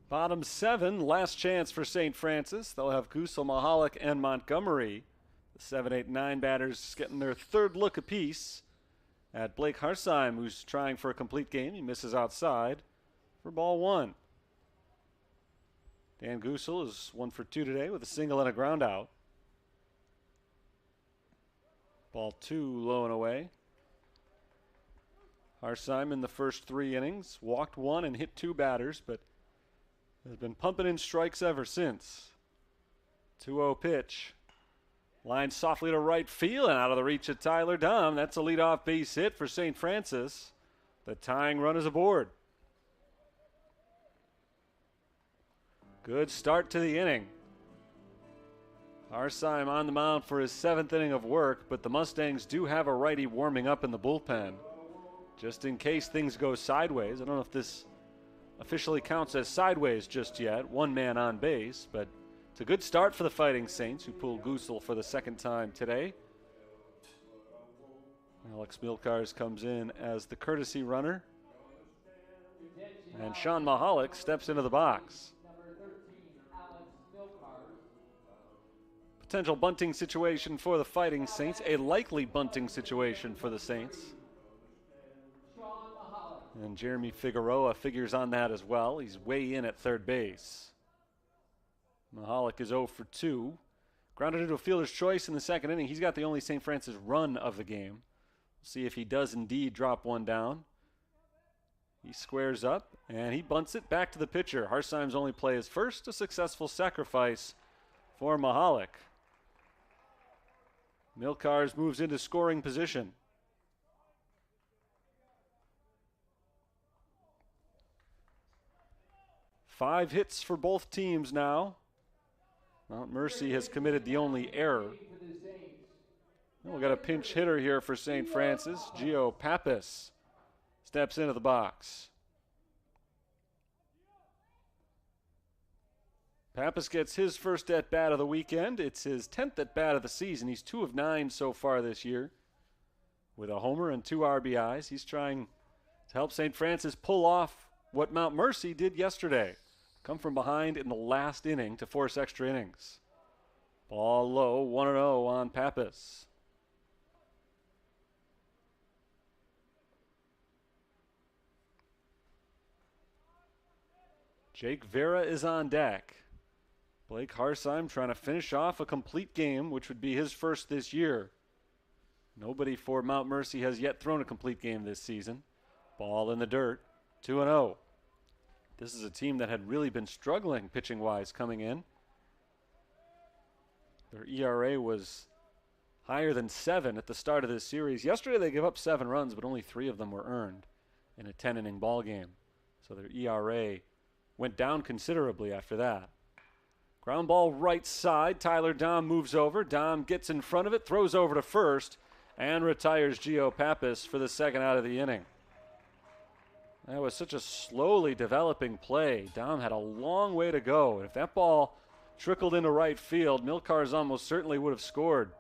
Bottom 7, last chance for St. Francis. They'll have Gusel, Mahalik, and Montgomery. The 7, 8, 9 batters getting their third look apiece at Blake Harsheim, who's trying for a complete game. He misses outside for ball 1. Dan Gusel is 1 for 2 today with a single and a ground out. Ball 2 low and away. Harsheim in the first 3 innings walked 1 and hit 2 batters, but has been pumping in strikes ever since. 2-0 pitch. Line softly to right field and out of the reach of Tyler Dahm. That's a leadoff base hit for St. Francis. The tying run is aboard. Good start to the inning. Harsheim on the mound for his 7th inning of work, but the Mustangs do have a righty warming up in the bullpen. Just in case things go sideways. I don't know if this officially counts as sideways just yet. 1 man on base, but it's a good start for the Fighting Saints, who pulled Gusel for the 2nd time today. Alex Milkars comes in as the courtesy runner, and Sean Mahalik steps into the box. Potential bunting situation for the Fighting Saints, a likely bunting situation for the Saints. And Jeremy Figueroa figures on that as well. He's way in at third base. Mahalik is 0 for 2. Grounded into a fielder's choice in the 2nd inning. He's got the only St. Francis run of the game. We'll see if he does indeed drop one down. He squares up, and he bunts it back to the pitcher. Harsheim's only play is first, a successful sacrifice for Mahalik. Milkars moves into scoring position. Five hits for both teams now. Mount Mercy has committed the only error. We've got a pinch hitter here for St. Francis. Gio Pappas steps into the box. Pappas gets his first at-bat of the weekend. It's his 10th at-bat of the season. He's 2 of 9 so far this year with a homer and 2 RBIs. He's trying to help St. Francis pull off what Mount Mercy did yesterday. Come from behind in the last inning to force extra innings. Ball low, 1-0 on Pappas. Jake Vera is on deck. Blake Harsheim trying to finish off a complete game, which would be his first this year. Nobody for Mount Mercy has yet thrown a complete game this season. Ball in the dirt, 2-0. This is a team that had really been struggling pitching-wise coming in. Their ERA was higher than 7 at the start of this series. Yesterday they gave up 7 runs, but only 3 of them were earned in a 10-inning ball game. So their ERA went down considerably after that. Ground ball right side. Tyler Dahm moves over. Dahm gets in front of it, throws over to first, and retires Gio Pappas for the 2nd out of the inning. That was such a slowly developing play. Dahm had a long way to go. If that ball trickled into right field, Milkars almost certainly would have scored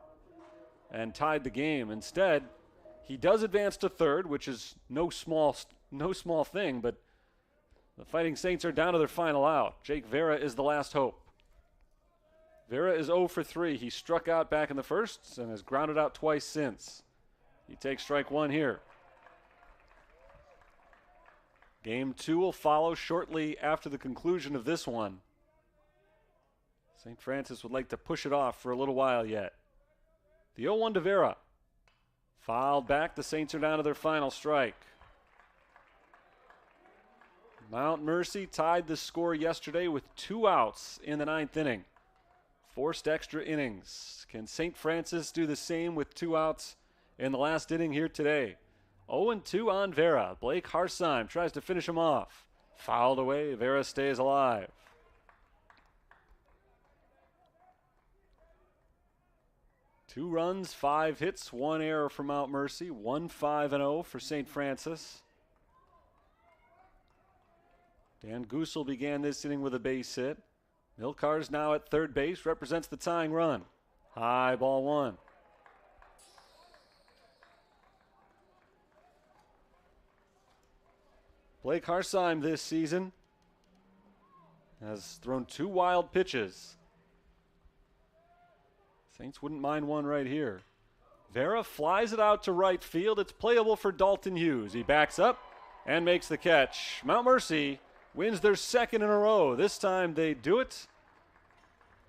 and tied the game. Instead, he does advance to third, which is no small thing, but the Fighting Saints are down to their final out. Jake Vera is the last hope. Vera is 0 for 3. He struck out back in the first and has grounded out twice since. He takes strike 1 here. Game 2 will follow shortly after the conclusion of this one. St. Francis would like to push it off for a little while yet. The 0-1 to Vera. Fouled back. The Saints are down to their final strike. Mount Mercy tied the score yesterday with 2 outs in the 9th inning. Forced extra innings. Can St. Francis do the same with 2 outs in the last inning here today? 0-2 on Vera. Blake Harsheim tries to finish him off. Fouled away. Vera stays alive. Two runs, 5 hits, 1 error for Mount Mercy. 1-5-0 for St. Francis. Dan Gusel began this inning with a base hit. Milkars now at third base, represents the tying run. High, ball 1. Blake Harsheim this season has thrown 2 wild pitches. Saints wouldn't mind one right here. Vera flies it out to right field. It's playable for Dalton Hughes. He backs up and makes the catch. Mount Mercy wins their 2nd in a row. This time they do it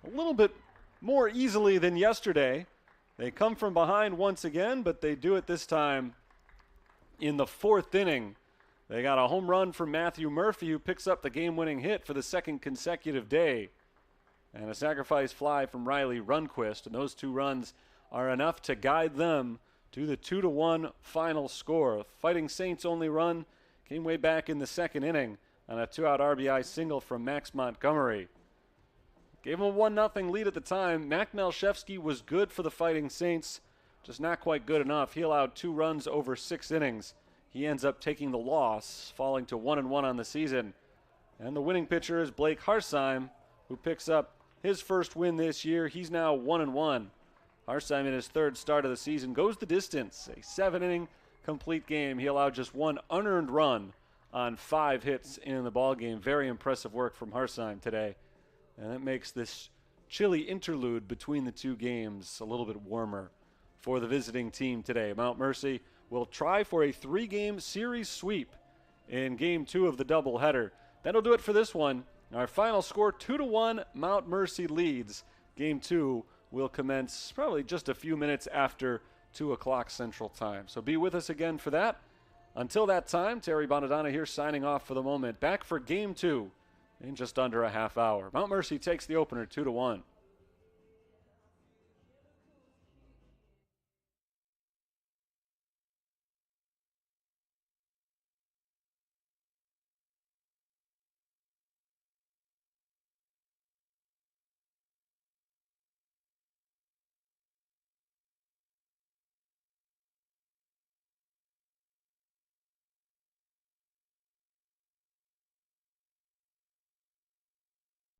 a little bit more easily than yesterday. They come from behind once again, but they do it this time in the 4th inning. They got a home run from Matthew Murphy, who picks up the game-winning hit for the 2nd consecutive day, and a sacrifice fly from Riley Runquist, and those 2 runs are enough to guide them to the 2-1 final score. Fighting Saints' only run came way back in the 2nd inning on a 2-out RBI single from Max Montgomery. Gave him a 1-0 lead at the time. Mac Malshevsky was good for the Fighting Saints, just not quite good enough. He allowed 2 runs over 6 innings. He ends up taking the loss, falling to 1-1 on the season. And the winning pitcher is Blake Harsheim, who picks up his first win this year. He's now 1-1. Harsheim, in his 3rd start of the season, goes the distance. A 7-inning complete game. He allowed just 1 unearned run on 5 hits in the ballgame. Very impressive work from Harsheim today. And that makes this chilly interlude between the 2 games a little bit warmer for the visiting team today. Mount Mercy will try for a 3-game series sweep in Game 2 of the doubleheader. That'll do it for this one. Our final score, 2-1, Mount Mercy leads. Game 2 will commence probably just a few minutes after 2 o'clock Central Time. So be with us again for that. Until that time, Terry Bonadonna here signing off for the moment. Back for Game 2 in just under a half hour. Mount Mercy takes the opener 2-1.